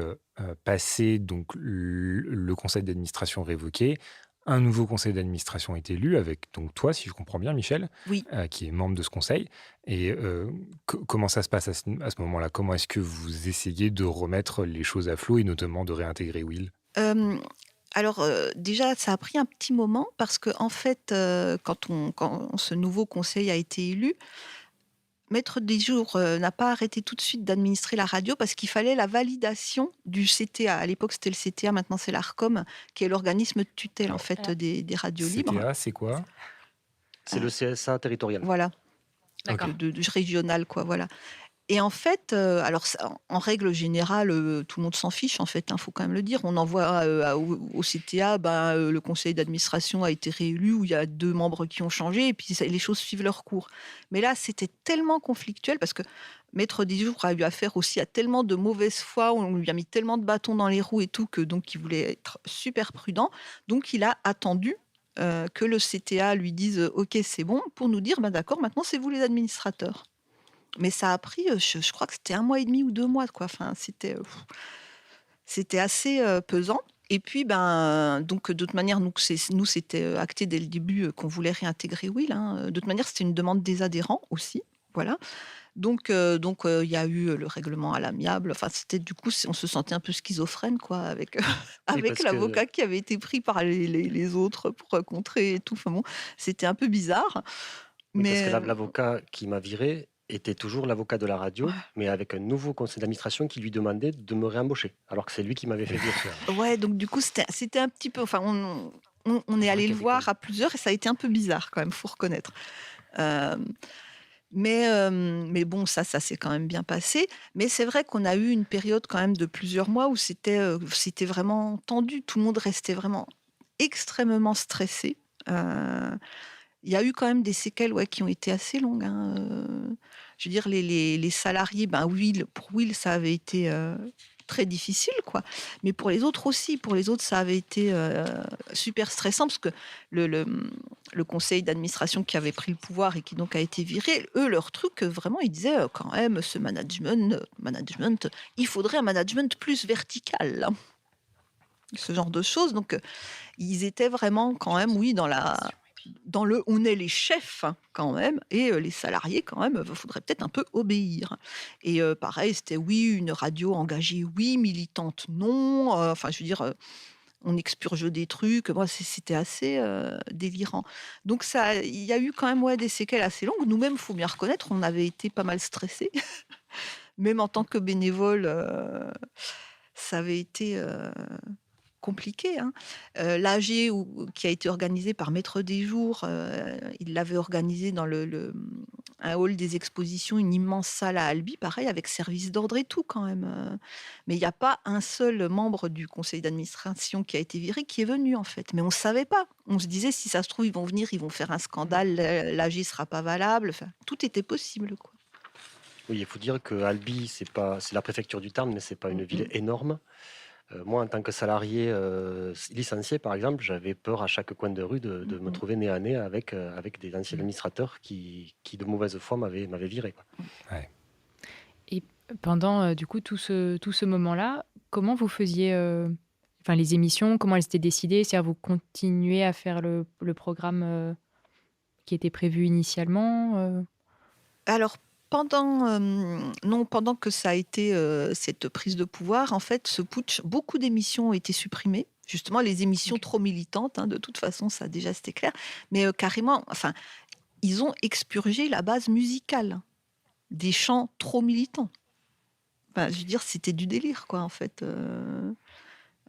Speaker 1: passé, donc le conseil d'administration révoqué, un nouveau conseil d'administration est élu avec donc toi, si je comprends bien, Michel,
Speaker 3: Oui.
Speaker 1: qui est membre de ce conseil. Et comment ça se passe à ce moment-là? Comment est-ce que vous essayez de remettre les choses à flot et notamment de réintégrer Will?
Speaker 3: Euh, alors, déjà, ça a pris un petit moment parce que, en fait, quand ce nouveau conseil a été élu, Maître Desjours n'a pas arrêté tout de suite d'administrer la radio parce qu'il fallait la validation du CTA. À l'époque, c'était le CTA, maintenant c'est l'ARCOM, qui est l'organisme de tutelle en
Speaker 1: Alors,
Speaker 3: fait des radios libres.
Speaker 1: CTA, c'est quoi?
Speaker 4: C'est le CSA territorial.
Speaker 3: Voilà,
Speaker 2: D'accord.
Speaker 3: du régional, quoi, voilà. Et en fait, alors en règle générale, tout le monde s'en fiche, en fait, faut quand même le dire. On envoie au CTA, le conseil d'administration a été réélu, où il y a 2 membres qui ont changé, et puis les choses suivent leur cours. Mais là, c'était tellement conflictuel, parce que Maître Desjours a eu affaire aussi à tellement de mauvaise foi, on lui a mis tellement de bâtons dans les roues et tout, donc il voulait être super prudent. Donc il a attendu que le CTA lui dise « Ok, c'est bon », pour nous dire « D'accord, maintenant c'est vous les administrateurs ». Mais ça a pris, je crois que c'était 1 mois et demi ou 2 mois, quoi. Enfin, c'était assez pesant. Et puis, donc, de toute manière, nous, c'était acté dès le début qu'on voulait réintégrer Will. De toute manière, c'était une demande des adhérents aussi. Voilà. Donc, il y a eu le règlement à l'amiable. Enfin, c'était du coup, on se sentait un peu schizophrène, quoi, avec,
Speaker 4: Oui,
Speaker 3: avec
Speaker 4: parce que,
Speaker 3: l'avocat qui avait été pris par les autres pour contrer et tout. Enfin bon, c'était un peu bizarre.
Speaker 4: oui, parce que
Speaker 3: Mais
Speaker 4: l'avocat qui m'a viré était toujours l'avocat de la radio, mais avec un nouveau conseil d'administration qui lui demandait de me réembaucher, alors que c'est lui qui m'avait fait virer.
Speaker 3: ouais, donc du coup, c'était un petit peu. Enfin, on est allé le voir à plusieurs et ça a été un peu bizarre quand même, faut reconnaître. Euh, mais bon, ça s'est quand même bien passé. Mais c'est vrai qu'on a eu une période quand même de plusieurs mois où c'était vraiment tendu. Tout le monde restait vraiment extrêmement stressé. Il y a eu quand même des séquelles qui ont été assez longues. Je veux dire, les salariés, pour Will, ça avait été très difficile, quoi. Mais pour les autres aussi. Pour les autres, ça avait été super stressant parce que le conseil d'administration qui avait pris le pouvoir et qui donc a été viré, eux, leur truc, vraiment, ils disaient quand même, ce management, il faudrait un management plus vertical. Ce genre de choses. Donc, ils étaient vraiment quand même, oui, dans le on est les chefs quand même, et les salariés quand même, il faudrait peut-être un peu obéir. Et pareil, c'était oui, une radio engagée, oui, militante, non. Enfin, je veux dire, on expurge des trucs. Moi, c'était assez délirant. Donc, il y a eu quand même des séquelles assez longues. Nous-mêmes, il faut bien reconnaître, on avait été pas mal stressés. Même en tant que bénévole, ça avait été compliqué. L'AG qui a été organisé par Maître Desjours, il l'avait organisé dans un hall des expositions, une immense salle à Albi, pareil, avec service d'ordre et tout quand même. Mais il n'y a pas un seul membre du conseil d'administration qui a été viré qui est venu en fait. Mais on ne savait pas. On se disait, si ça se trouve, ils vont venir, ils vont faire un scandale, l'AG ne sera pas valable. Enfin, tout était possible, quoi.
Speaker 4: Oui, il faut dire que Albi, c'est la préfecture du Tarn, mais c'est pas une ville énorme. Moi, en tant que salarié licencié, par exemple, j'avais peur à chaque coin de rue de me trouver nez à nez avec des anciens administrateurs qui, de mauvaise foi, m'avaient viré, quoi.
Speaker 1: Ouais.
Speaker 2: Et pendant du coup tout ce moment-là, comment vous faisiez les émissions, comment elles étaient décidées? C'est-à-dire vous continuez à faire le programme qui était prévu initialement?
Speaker 3: Alors, pendant que ça a été cette prise de pouvoir, en fait, ce putsch, beaucoup d'émissions ont été supprimées. Justement, les émissions
Speaker 2: Ok.
Speaker 3: trop militantes, de toute façon, ça déjà c'était clair. Mais carrément, enfin, ils ont expurgé la base musicale des chants trop militants. Enfin, je veux dire, c'était du délire, quoi, en fait.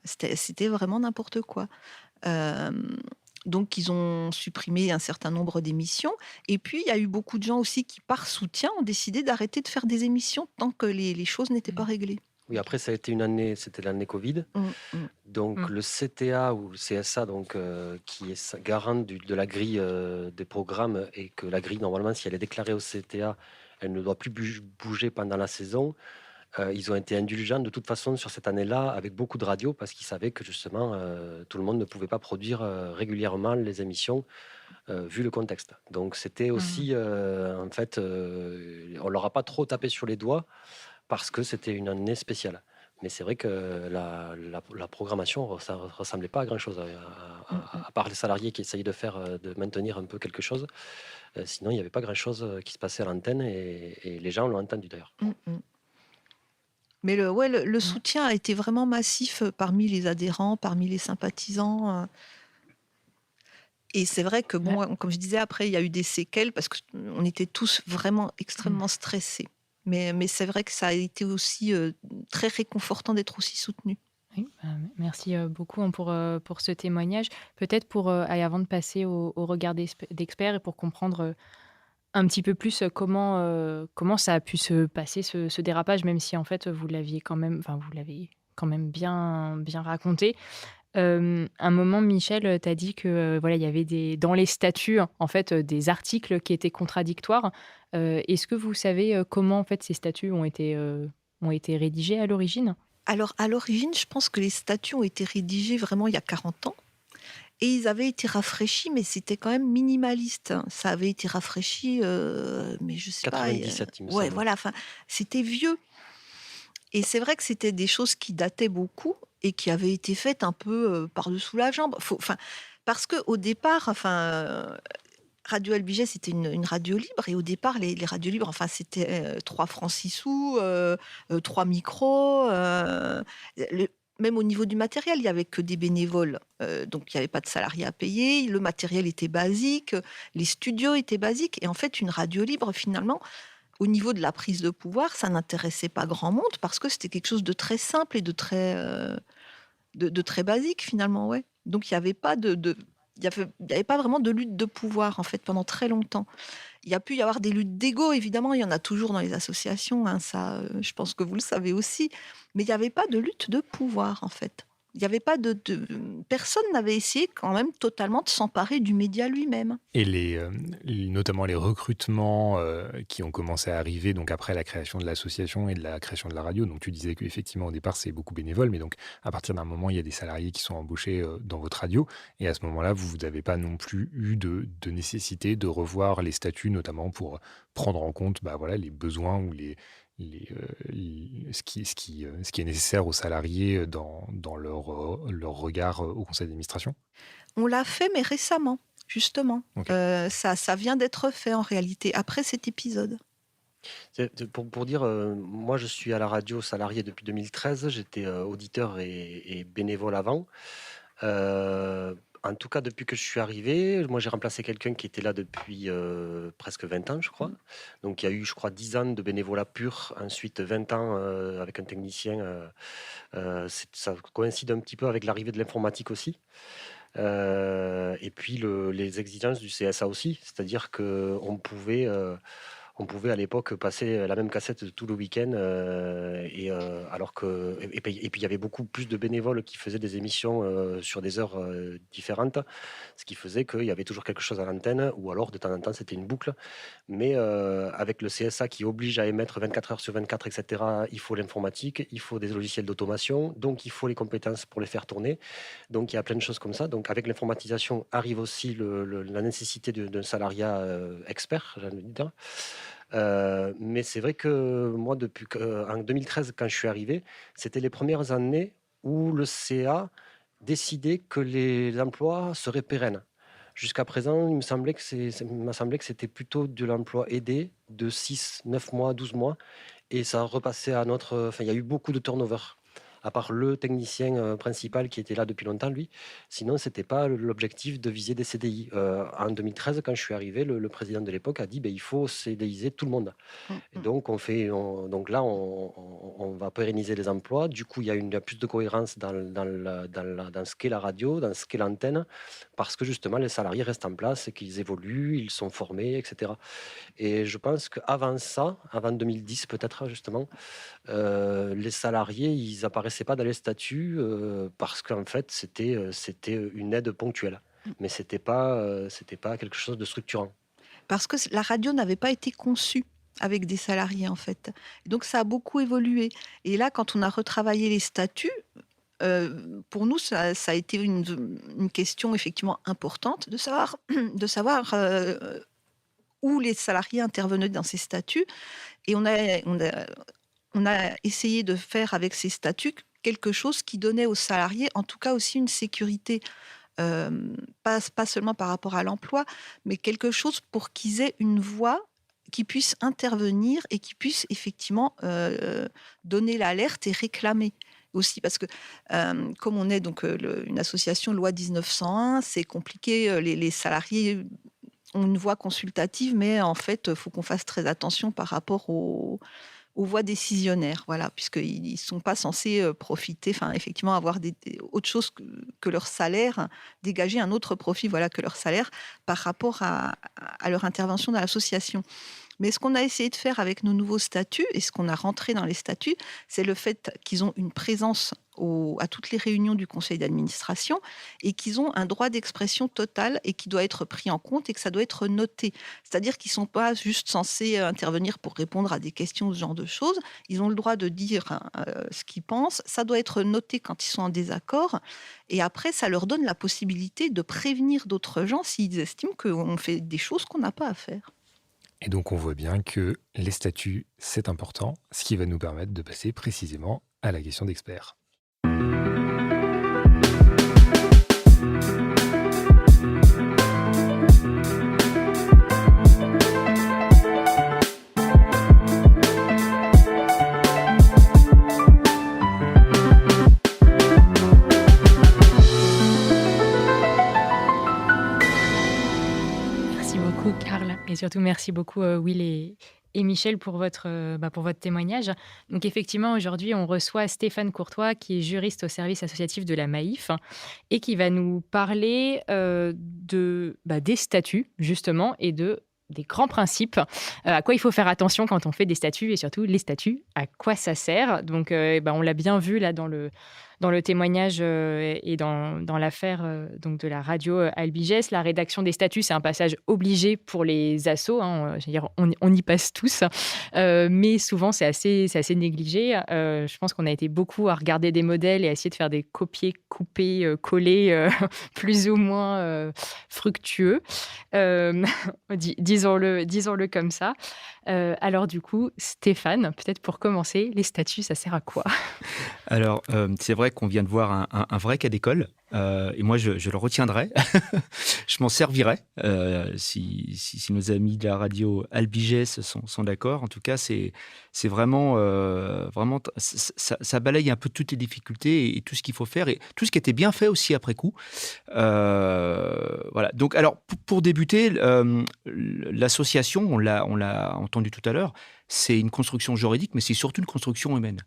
Speaker 3: C'était vraiment n'importe quoi. Euh, Donc, ils ont supprimé un certain nombre d'émissions. Et puis, il y a eu beaucoup de gens aussi qui, par soutien, ont décidé d'arrêter de faire des émissions tant que les choses n'étaient pas réglées.
Speaker 4: Oui, après, ça a été une année, c'était l'année Covid. Donc, le CTA ou le CSA, donc, qui est garant de la grille des programmes, et que la grille, normalement, si elle est déclarée au CTA, elle ne doit plus bouger pendant la saison. Ils ont été indulgents de toute façon sur cette année-là avec beaucoup de radios parce qu'ils savaient que justement tout le monde ne pouvait pas produire régulièrement les émissions vu le contexte. Donc c'était aussi en fait on leur a pas trop tapé sur les doigts parce que c'était une année spéciale. Mais c'est vrai que la programmation ça ressemblait pas à grand chose à part les salariés qui essayaient de maintenir un peu quelque chose. Sinon il n'y avait pas grand chose qui se passait à l'antenne et les gens l'ont entendu d'ailleurs.
Speaker 3: Mais le soutien a été vraiment massif parmi les adhérents, parmi les sympathisants. Et c'est vrai que, bon, comme je disais, après, il y a eu des séquelles parce qu'on était tous vraiment extrêmement stressés. Mais c'est vrai que ça a été aussi très réconfortant d'être aussi soutenu.
Speaker 2: Oui, merci beaucoup pour ce témoignage. Peut-être avant de passer au regard d'experts et pour comprendre un petit peu plus comment ça a pu se passer, ce dérapage, même si en fait vous l'avez quand même bien raconté. Un moment, Michel, tu as dit que voilà, il y avait dans les statuts en fait des articles qui étaient contradictoires. Est-ce que vous savez comment en fait ces statuts ont été rédigés à l'origine?
Speaker 3: Alors, à l'origine, je pense que les statuts ont été rédigés vraiment il y a 40 ans. Et ils avaient été rafraîchis, mais c'était quand même minimaliste. Ça avait été rafraîchi, mais je sais
Speaker 4: 97,
Speaker 3: pas.
Speaker 4: il me
Speaker 3: Ouais,
Speaker 4: semble.
Speaker 3: voilà. Enfin, c'était vieux. Et c'est vrai que c'était des choses qui dataient beaucoup et qui avaient été faites un peu par-dessous la jambe. Parce qu'au départ, Radio LBJ, c'était une radio libre. Et au départ, les radios libres, c'était 3 francs 6 sous, 3 micros. Même au niveau du matériel, il n'y avait que des bénévoles. Donc, il n'y avait pas de salariés à payer. Le matériel était basique. Les studios étaient basiques. Et en fait, une radio libre, finalement, au niveau de la prise de pouvoir, ça n'intéressait pas grand monde parce que c'était quelque chose de très simple et de très basique, finalement. Ouais. Donc, il n'y avait pas il y avait pas vraiment de lutte de pouvoir, en fait, pendant très longtemps. Il y a pu y avoir des luttes d'ego, évidemment, il y en a toujours dans les associations, hein, ça, je pense que vous le savez aussi, mais il n'y avait pas de lutte de pouvoir, en fait. Il y avait pas personne n'avait essayé quand même totalement de s'emparer du média lui-même.
Speaker 1: Et notamment les recrutements qui ont commencé à arriver donc après la création de l'association et de la création de la radio. Donc tu disais qu'effectivement au départ c'est beaucoup bénévole, mais donc à partir d'un moment il y a des salariés qui sont embauchés dans votre radio. Et à ce moment-là, vous n'avez pas non plus eu de nécessité de revoir les statuts, notamment pour prendre en compte voilà, les besoins ou ce qui est nécessaire aux salariés dans leur regard au conseil d'administration.
Speaker 3: On l'a fait, mais récemment, justement.
Speaker 1: Ok.
Speaker 3: Ça vient d'être fait, en réalité, après cet épisode.
Speaker 4: Pour dire, moi je suis à la radio salarié depuis 2013, j'étais auditeur et bénévole avant. En tout cas, depuis que je suis arrivé, moi j'ai remplacé quelqu'un qui était là depuis presque 20 ans, je crois. Donc il y a eu, je crois, 10 ans de bénévolat pur, ensuite 20 ans avec un technicien. Ça coïncide un petit peu avec l'arrivée de l'informatique aussi. Et puis les exigences du CSA aussi, c'est-à-dire qu'on pouvait à l'époque passer la même cassette tout le week-end, et puis il y avait beaucoup plus de bénévoles qui faisaient des émissions sur des heures différentes, ce qui faisait qu'il y avait toujours quelque chose à l'antenne, ou alors de temps en temps c'était une boucle. Mais avec le CSA qui oblige à émettre 24 heures sur 24, etc., il faut l'informatique, il faut des logiciels d'automation, donc il faut les compétences pour les faire tourner. Donc il y a plein de choses comme ça. Donc avec l'informatisation arrive aussi la nécessité d'un salariat expert, j'ai envie de dire. Mais c'est vrai que moi, en 2013, quand je suis arrivé, c'était les premières années où le CA décidait que les emplois seraient pérennes. Jusqu'à présent, il m'a semblé que c'était plutôt de l'emploi aidé de 6, 9 mois, 12 mois, et ça repassait à notre... Enfin, il y a eu beaucoup de turnover à part le technicien principal qui était là depuis longtemps, lui. Sinon, c'était pas l'objectif de viser des CDI. En 2013, quand je suis arrivé, le président de l'époque a dit ben, il faut CDIser tout le monde. Et donc, donc là, on va pérenniser les emplois. Du coup, il y a plus de cohérence dans ce qu'est la radio, dans ce qu'est l'antenne, parce que justement, les salariés restent en place et qu'ils évoluent, ils sont formés, etc. Et je pense qu'avant ça, avant 2010 peut-être justement, les salariés, ils apparaissaient pas dans les statuts parce qu'en fait, c'était une aide ponctuelle. Mais c'était pas quelque chose de structurant.
Speaker 3: Parce que la radio n'avait pas été conçue avec des salariés, en fait. Donc, ça a beaucoup évolué. Et là, quand on a retravaillé les statuts, pour nous, ça a été une question effectivement importante de savoir où les salariés intervenaient dans ces statuts. Et on a essayé de faire avec ces statuts quelque chose qui donnait aux salariés, en tout cas aussi une sécurité, pas seulement par rapport à l'emploi, mais quelque chose pour qu'ils aient une voix qui puisse intervenir et qui puisse effectivement donner l'alerte et réclamer aussi. Parce que comme on est donc une association loi 1901, c'est compliqué, les salariés ont une voix consultative, mais en fait, il faut qu'on fasse très attention par rapport aux voix décisionnaires, voilà, puisqu'ils ne sont pas censés profiter, enfin, effectivement, avoir autre chose que leur salaire, dégager un autre profit, voilà, que leur salaire par rapport à leur intervention dans l'association. Mais ce qu'on a essayé de faire avec nos nouveaux statuts et ce qu'on a rentré dans les statuts, c'est le fait qu'ils ont une présence à toutes les réunions du conseil d'administration et qu'ils ont un droit d'expression total et qui doit être pris en compte et que ça doit être noté. C'est-à-dire qu'ils ne sont pas juste censés intervenir pour répondre à des questions ou ce genre de choses. Ils ont le droit de dire ce qu'ils pensent. Ça doit être noté quand ils sont en désaccord. Et après, ça leur donne la possibilité de prévenir d'autres gens s'ils estiment qu'on fait des choses qu'on n'a pas à faire.
Speaker 1: Et donc on voit bien que les statuts, c'est important, ce qui va nous permettre de passer précisément à la question d'expert.
Speaker 2: Merci beaucoup, Karl. Et surtout, merci beaucoup, Will et Michel, pour votre témoignage. Donc, effectivement, aujourd'hui, on reçoit Stéphane Courtois, qui est juriste au service associatif de la Maïf et qui va nous parler des statuts, justement, et des grands principes, à quoi il faut faire attention quand on fait des statuts et surtout les statuts, à quoi ça sert. Donc, on l'a bien vu là dans le témoignage et dans l'affaire donc de la radio Albiges. La rédaction des statuts, c'est un passage obligé pour les assos. Je veux dire, on y passe tous, mais souvent c'est assez négligé. Je pense qu'on a été beaucoup à regarder des modèles et à essayer de faire des copier, couper, coller plus ou moins fructueux. Disons-le comme ça. Alors du coup, Stéphane, peut-être pour commencer, les statuts, ça sert à quoi ?
Speaker 5: Alors, c'est vrai qu'on vient de voir un vrai cas d'école, et moi, je le retiendrai. Je m'en servirai, si nos amis de la radio Albiges sont d'accord. En tout cas, c'est vraiment, ça balaye un peu toutes les difficultés et tout ce qu'il faut faire, et tout ce qui était bien fait aussi après coup. Voilà. Donc, alors, pour débuter, l'association, on l'a entendu tout à l'heure, c'est une construction juridique, mais c'est surtout une construction humaine.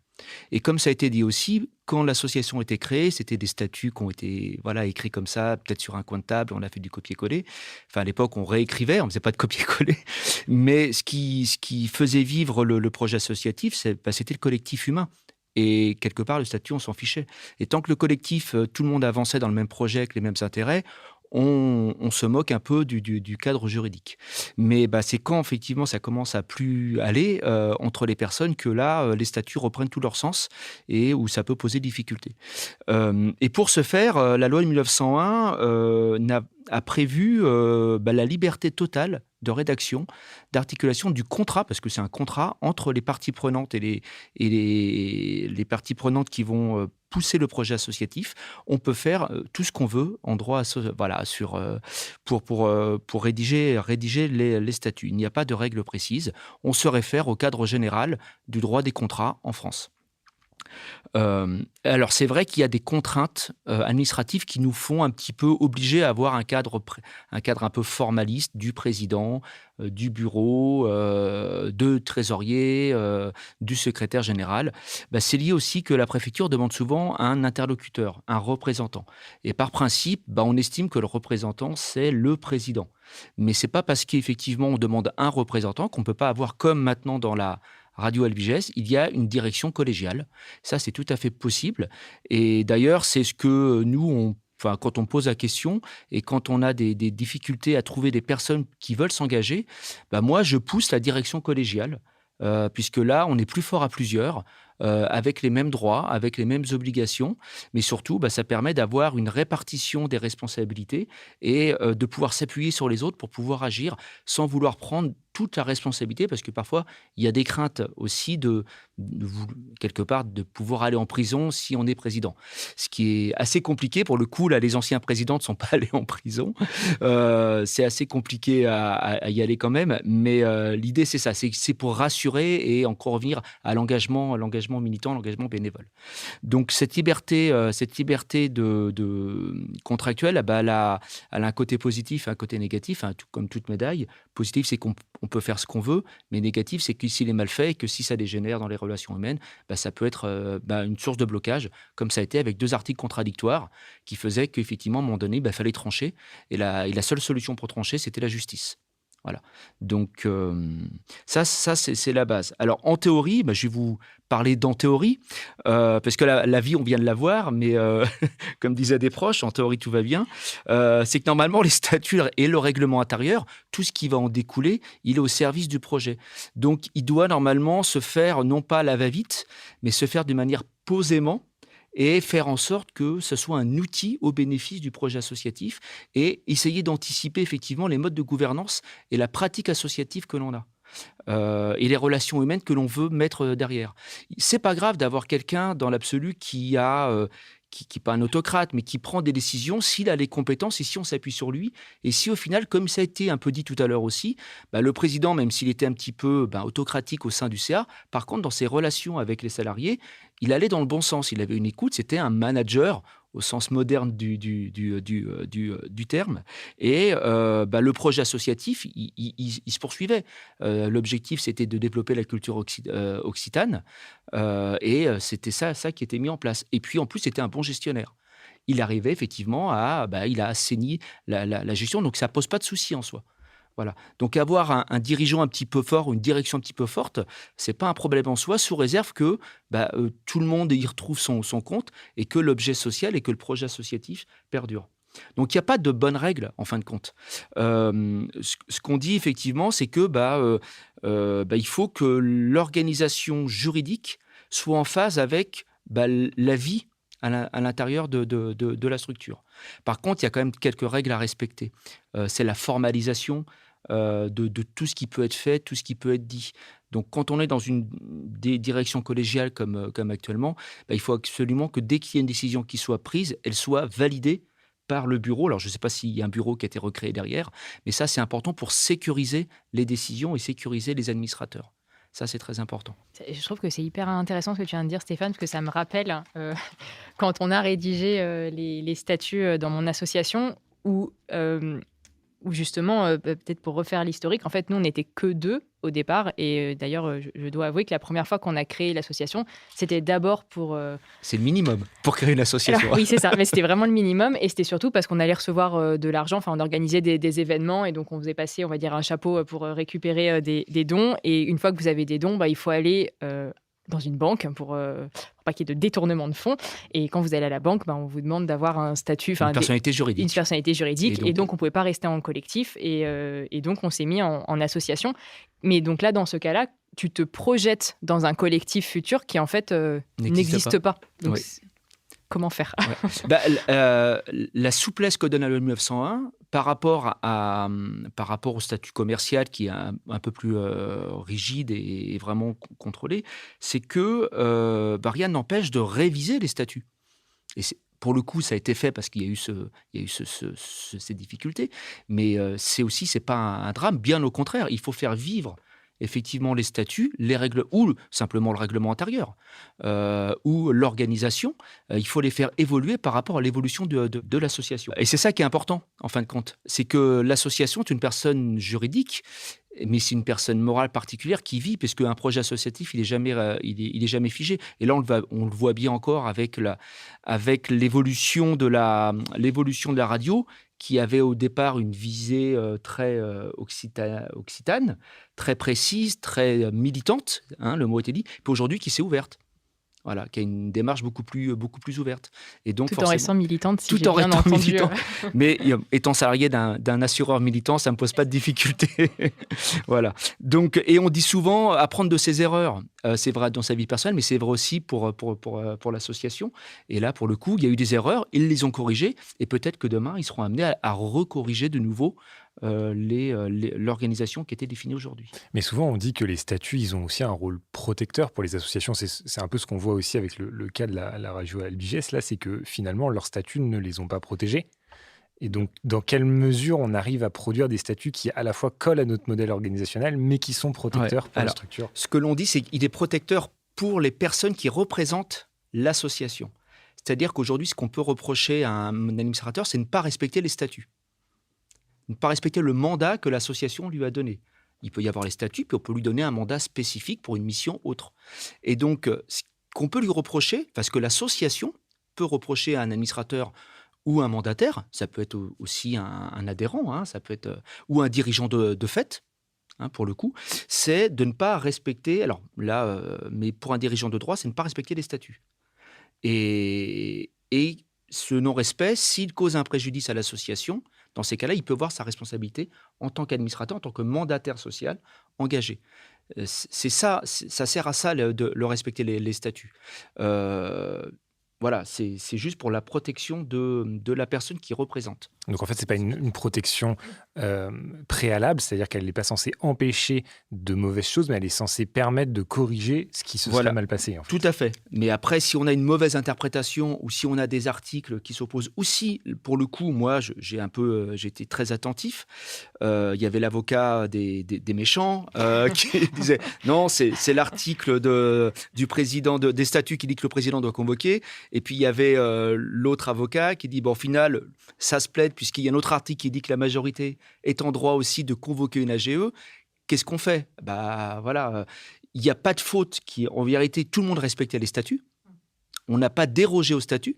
Speaker 5: Et comme ça a été dit aussi, quand l'association a été créée, c'était des statuts qui ont été écrits comme ça, peut-être sur un coin de table, on a fait du copier-coller. Enfin, à l'époque, on réécrivait, on ne faisait pas de copier-coller. Mais ce qui faisait vivre le projet associatif, c'était le collectif humain. Et quelque part, le statut, on s'en fichait. Et tant que le collectif, tout le monde avançait dans le même projet, avec les mêmes intérêts, on se moque un peu du cadre juridique. Mais c'est quand, effectivement, ça commence à plus aller entre les personnes que là, les statuts reprennent tout leur sens et où ça peut poser difficulté. Et pour ce faire, la loi de 1901 a prévu la liberté totale de rédaction, d'articulation du contrat, parce que c'est un contrat entre les parties prenantes et les parties prenantes qui vont pousser le projet associatif. On peut faire tout ce qu'on veut en droit, pour rédiger les statuts. Il n'y a pas de règles précises. On se réfère au cadre général du droit des contrats en France. Alors, c'est vrai qu'il y a des contraintes administratives qui nous font un petit peu obligés à avoir un cadre un peu formaliste du président, du bureau, de trésorier, du secrétaire général. Bah, c'est lié aussi que la préfecture demande souvent un interlocuteur, un représentant. Et par principe, bah, on estime que le représentant, c'est le président. Mais c'est pas parce qu'effectivement on demande un représentant qu'on peut pas avoir, comme maintenant dans la radio LBGS, il y a une direction collégiale. Ça, c'est tout à fait possible. Et d'ailleurs, c'est ce que enfin, quand on pose la question et quand on a des difficultés à trouver des personnes qui veulent s'engager, bah moi, je pousse la direction collégiale, puisque là, on est plus fort à plusieurs, avec les mêmes droits, avec les mêmes obligations, mais surtout, bah, ça permet d'avoir une répartition des responsabilités et de pouvoir s'appuyer sur les autres pour pouvoir agir sans vouloir prendre toute la responsabilité, parce que parfois, il y a des craintes aussi quelque part, de pouvoir aller en prison si on est président. Ce qui est assez compliqué. Pour le coup, là, les anciens présidents ne sont pas allés en prison. C'est assez compliqué à y aller quand même. Mais l'idée, c'est ça. C'est pour rassurer et encore revenir à l'engagement militant, l'engagement bénévole. Donc, cette liberté contractuelle, ah bah, elle a un côté positif et un côté négatif, hein, comme toute médaille. Positif, c'est qu'on peut faire ce qu'on veut, mais négatif, c'est que s'il est mal fait et que si ça dégénère dans les relations humaines, bah, ça peut être une source de blocage, comme ça a été avec 2 articles contradictoires qui faisaient qu'effectivement, à un moment donné, bah, fallait trancher. Et la seule solution pour trancher, c'était la justice. Voilà. Donc, ça c'est la base. Alors, en théorie, bah, je vais vous parler d'en théorie, parce que la vie, on vient de la voir, mais comme disaient des proches, en théorie, tout va bien. C'est que normalement, les statuts et le règlement intérieur, tout ce qui va en découler, il est au service du projet. Donc, il doit normalement se faire, non pas à la va-vite, mais se faire de manière posément, et faire en sorte que ce soit un outil au bénéfice du projet associatif et essayer d'anticiper effectivement les modes de gouvernance et la pratique associative que l'on a. Et les relations humaines que l'on veut mettre derrière. C'est pas grave d'avoir quelqu'un dans l'absolu qui n'est pas un autocrate, mais qui prend des décisions s'il a les compétences et si on s'appuie sur lui. Et si au final, comme ça a été un peu dit tout à l'heure aussi, bah, le président, même s'il était un petit peu autocratique au sein du CA, par contre, dans ses relations avec les salariés, il allait dans le bon sens. Il avait une écoute, c'était un manager au sens moderne du terme. Et le projet associatif, il se poursuivait. L'objectif, c'était de développer la culture occitane. Et c'était ça qui était mis en place. Et puis, en plus, c'était un bon gestionnaire. Il arrivait effectivement il a assaini la gestion, donc ça ne pose pas de souci en soi. Voilà. Donc avoir un dirigeant un petit peu fort ou une direction un petit peu forte, c'est pas un problème en soi, sous réserve que tout le monde y retrouve son compte et que l'objet social et que le projet associatif perdure. Donc il n'y a pas de bonne règle en fin de compte. Ce qu'on dit effectivement, c'est que il faut que l'organisation juridique soit en phase avec la vie à l'intérieur de la structure. Par contre, il y a quand même quelques règles à respecter. C'est la formalisation de tout ce qui peut être fait, tout ce qui peut être dit. Donc, quand on est dans une direction collégiale comme actuellement, il faut absolument que dès qu'il y a une décision qui soit prise, elle soit validée par le bureau. Alors, je ne sais pas s'il y a un bureau qui a été recréé derrière, mais ça, c'est important pour sécuriser les décisions et sécuriser les administrateurs. Ça, c'est très important.
Speaker 2: Je trouve que c'est hyper intéressant ce que tu viens de dire, Stéphane, parce que ça me rappelle quand on a rédigé les statuts dans mon association où justement, peut-être pour refaire l'historique, en fait, nous, on n'était que 2 au départ. Et d'ailleurs, je dois avouer que la première fois qu'on a créé l'association, c'était d'abord pour...
Speaker 5: C'est le minimum pour créer une association.
Speaker 2: Alors, oui, c'est ça. Mais c'était vraiment le minimum. Et c'était surtout parce qu'on allait recevoir de l'argent. Enfin, on organisait des événements. Et donc, on faisait passer, on va dire, un chapeau pour récupérer des dons. Et une fois que vous avez des dons, il faut aller... dans une banque pour pas qu'il y ait de détournement de fonds. Et quand vous allez à la banque, on vous demande d'avoir un statut...
Speaker 5: Une personnalité juridique.
Speaker 2: Une personnalité juridique. Et donc on ne pouvait pas rester en collectif. Et donc, on s'est mis en association. Mais donc là, dans ce cas-là, tu te projettes dans un collectif futur qui, en fait, n'existe pas. Donc,
Speaker 5: oui.
Speaker 2: Comment faire?
Speaker 5: La souplesse que donne la loi 1901 par rapport au statut commercial qui est un peu plus rigide et vraiment contrôlé, c'est que rien n'empêche de réviser les statuts. Et pour le coup, ça a été fait parce qu'il y a eu ces difficultés, mais c'est pas un drame, bien au contraire. Il faut faire vivre effectivement les statuts, les règles, ou simplement le règlement intérieur, ou l'organisation, il faut les faire évoluer par rapport à l'évolution de l'association. Et c'est ça qui est important, en fin de compte. C'est que l'association est une personne juridique, mais c'est une personne morale particulière qui vit, parce qu'un projet associatif, il est jamais figé. Et là, on le voit bien encore avec l'évolution de la radio, qui avait au départ une visée très occitane, très précise, très militante, hein, le mot était dit, puis aujourd'hui qui s'est ouverte. Voilà, qui a une démarche beaucoup plus ouverte. Et donc,
Speaker 2: tout en restant militante, si
Speaker 5: tout
Speaker 2: j'ai
Speaker 5: en
Speaker 2: bien
Speaker 5: restant
Speaker 2: entendu.
Speaker 5: militant. Mais étant salarié d'un assureur militant, ça ne me pose pas de difficulté. Voilà. Donc, et on dit souvent apprendre de ses erreurs. C'est vrai dans sa vie personnelle, mais c'est vrai aussi pour l'association. Et là, pour le coup, il y a eu des erreurs, ils les ont corrigées, et peut-être que demain, ils seront amenés à recorriger de nouveau l'organisation qui était définie aujourd'hui.
Speaker 1: Mais souvent, on dit que les statuts, ils ont aussi un rôle protecteur pour les associations. C'est un peu ce qu'on voit aussi avec le cas de la radio Albiges, là, c'est que finalement, leurs statuts ne les ont pas protégés. Et donc, dans quelle mesure on arrive à produire des statuts qui, à la fois, collent à notre modèle organisationnel, mais qui sont protecteurs pour la structure?
Speaker 5: Ce que l'on dit, c'est qu'il est protecteur pour les personnes qui représentent l'association. C'est-à-dire qu'aujourd'hui, ce qu'on peut reprocher à un administrateur, c'est de ne pas respecter les statuts. Ne pas respecter le mandat que l'association lui a donné. Il peut y avoir les statuts, puis on peut lui donner un mandat spécifique pour une mission autre. Et donc, ce qu'on peut lui reprocher, parce que l'association peut reprocher à un administrateur ou un mandataire, ça peut être aussi un adhérent, hein, ça peut être, ou un dirigeant de fait, hein, pour le coup, c'est de ne pas respecter, alors là, mais pour un dirigeant de droit, c'est de ne pas respecter les statuts. Et ce non-respect, s'il cause un préjudice à l'association, dans ces cas-là, il peut voir sa responsabilité en tant qu'administrateur, en tant que mandataire social engagé. C'est ça, ça sert à ça de respecter les statuts. Voilà, c'est juste pour la protection de la personne qui représente.
Speaker 1: Donc en fait, ce n'est pas une protection préalable, c'est-à-dire qu'elle n'est pas censée empêcher de mauvaises choses, mais elle est censée permettre de corriger ce qui se serait mal passé. En fait.
Speaker 5: Tout à fait. Mais après, si on a une mauvaise interprétation ou si on a des articles qui s'opposent aussi, pour le coup, moi, j'étais très attentif. Il y avait l'avocat des méchants qui disait non, c'est l'article du président des statuts qui dit que le président doit convoquer. Et puis il y avait l'autre avocat qui dit bon, au final, ça se plaide puisqu'il y a un autre article qui dit que la majorité est en droit aussi de convoquer une AGE. Qu'est-ce qu'on fait ? Voilà, il n'y a pas de faute en vérité, tout le monde respectait les statuts. On n'a pas dérogé aux statuts.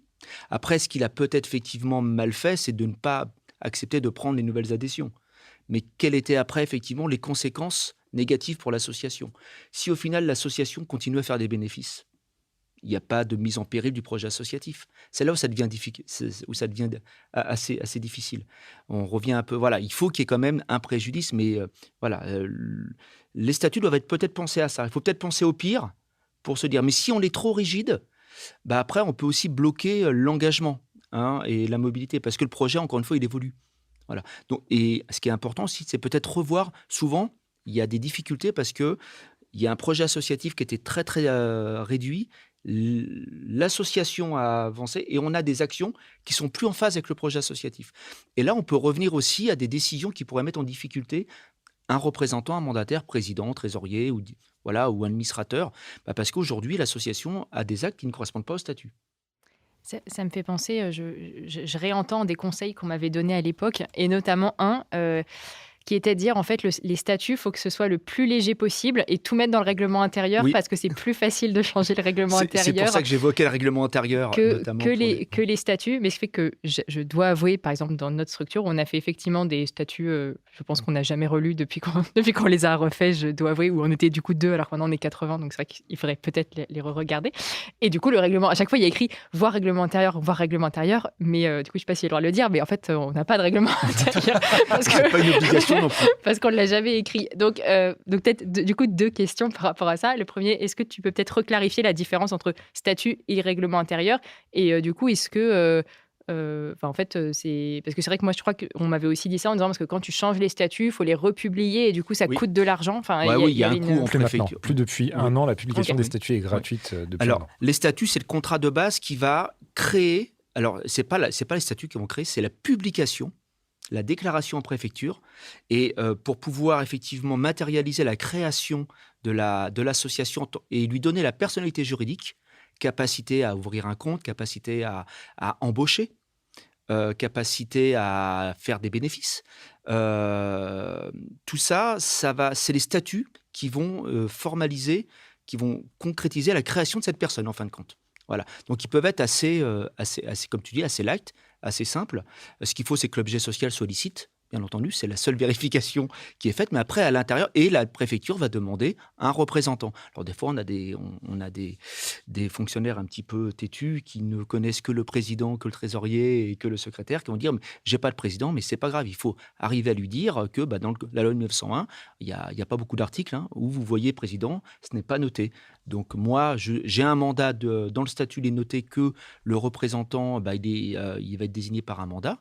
Speaker 5: Après, ce qu'il a peut-être effectivement mal fait, c'est de ne pas accepter de prendre les nouvelles adhésions. Mais quelles étaient après effectivement les conséquences négatives pour l'association ? Si au final l'association continue à faire des bénéfices, il n'y a pas de mise en péril du projet associatif. C'est là où ça devient assez difficile. On revient un peu... Voilà, il faut qu'il y ait quand même un préjudice, mais les statuts doivent être peut-être pensés à ça. Il faut peut-être penser au pire pour se dire, mais si on est trop rigide, après, on peut aussi bloquer l'engagement et la mobilité, parce que le projet, encore une fois, il évolue. Voilà. Donc, et ce qui est important aussi, c'est peut-être revoir, souvent, il y a des difficultés parce qu'il y a un projet associatif qui était très, très réduit. L'association a avancé et on a des actions qui sont plus en phase avec le projet associatif. Et là, on peut revenir aussi à des décisions qui pourraient mettre en difficulté un représentant, un mandataire, président, trésorier ou administrateur, parce qu'aujourd'hui, l'association a des actes qui ne correspondent pas au statut.
Speaker 2: Ça me fait penser, je réentends des conseils qu'on m'avait donnés à l'époque, et notamment qui était de dire, en fait, les statuts, il faut que ce soit le plus léger possible et tout mettre dans le règlement intérieur, parce que c'est plus facile de changer le règlement intérieur.
Speaker 5: C'est pour ça que j'évoquais le règlement intérieur, notamment.
Speaker 2: Que les statuts, mais ce fait que je dois avouer, par exemple, dans notre structure, on a fait effectivement des statuts, je pense qu'on n'a jamais relus depuis qu'on les a refaits, je dois avouer, où on était du coup 2, alors que maintenant on est 80, donc c'est vrai qu'il faudrait peut-être les re-regarder. Et du coup, le règlement, à chaque fois, il y a écrit « voir règlement intérieur », mais du coup, je ne sais pas s'il y a le droit de le dire, mais en fait, on n'a pas de règlement intérieur.
Speaker 5: C'est pas une obligation.
Speaker 2: Parce qu'on ne l'a jamais écrit. Donc peut-être, du coup, 2 questions par rapport à ça. Le premier, est-ce que tu peux peut-être reclarifier la différence entre statut et règlement intérieur ? Et du coup, est-ce que... en fait, c'est... Parce que c'est vrai que moi, je crois qu'on m'avait aussi dit ça en disant parce que quand tu changes les statuts, il faut les republier et du coup, ça coûte de l'argent. Enfin,
Speaker 5: il y a un coût en préfecture.
Speaker 1: Plus depuis un an, la publication des statuts est gratuite depuis un an.
Speaker 5: Les statuts, c'est le contrat de base qui va créer... Alors, c'est pas les statuts qui vont créer, c'est la publication la déclaration en préfecture. Et pour pouvoir effectivement matérialiser la création de l'association et lui donner la personnalité juridique, capacité à ouvrir un compte, capacité à embaucher, capacité à faire des bénéfices. Tout ça, c'est les statuts qui vont formaliser, qui vont concrétiser la création de cette personne en fin de compte. Voilà. Donc ils peuvent être assez, comme tu dis, assez light, assez simple. Ce qu'il faut, c'est que l'objet social soit licite. Bien entendu, c'est la seule vérification qui est faite. Mais après, à l'intérieur, et la préfecture va demander un représentant. Alors des fois, on a des fonctionnaires un petit peu têtus qui ne connaissent que le président, que le trésorier et que le secrétaire, qui vont dire j'ai pas de président, mais c'est pas grave. Il faut arriver à lui dire que dans la loi 1901, il y a pas beaucoup d'articles où vous voyez président, ce n'est pas noté. Donc moi, j'ai un mandat dans le statut, il est noté que le représentant, il va être désigné par un mandat.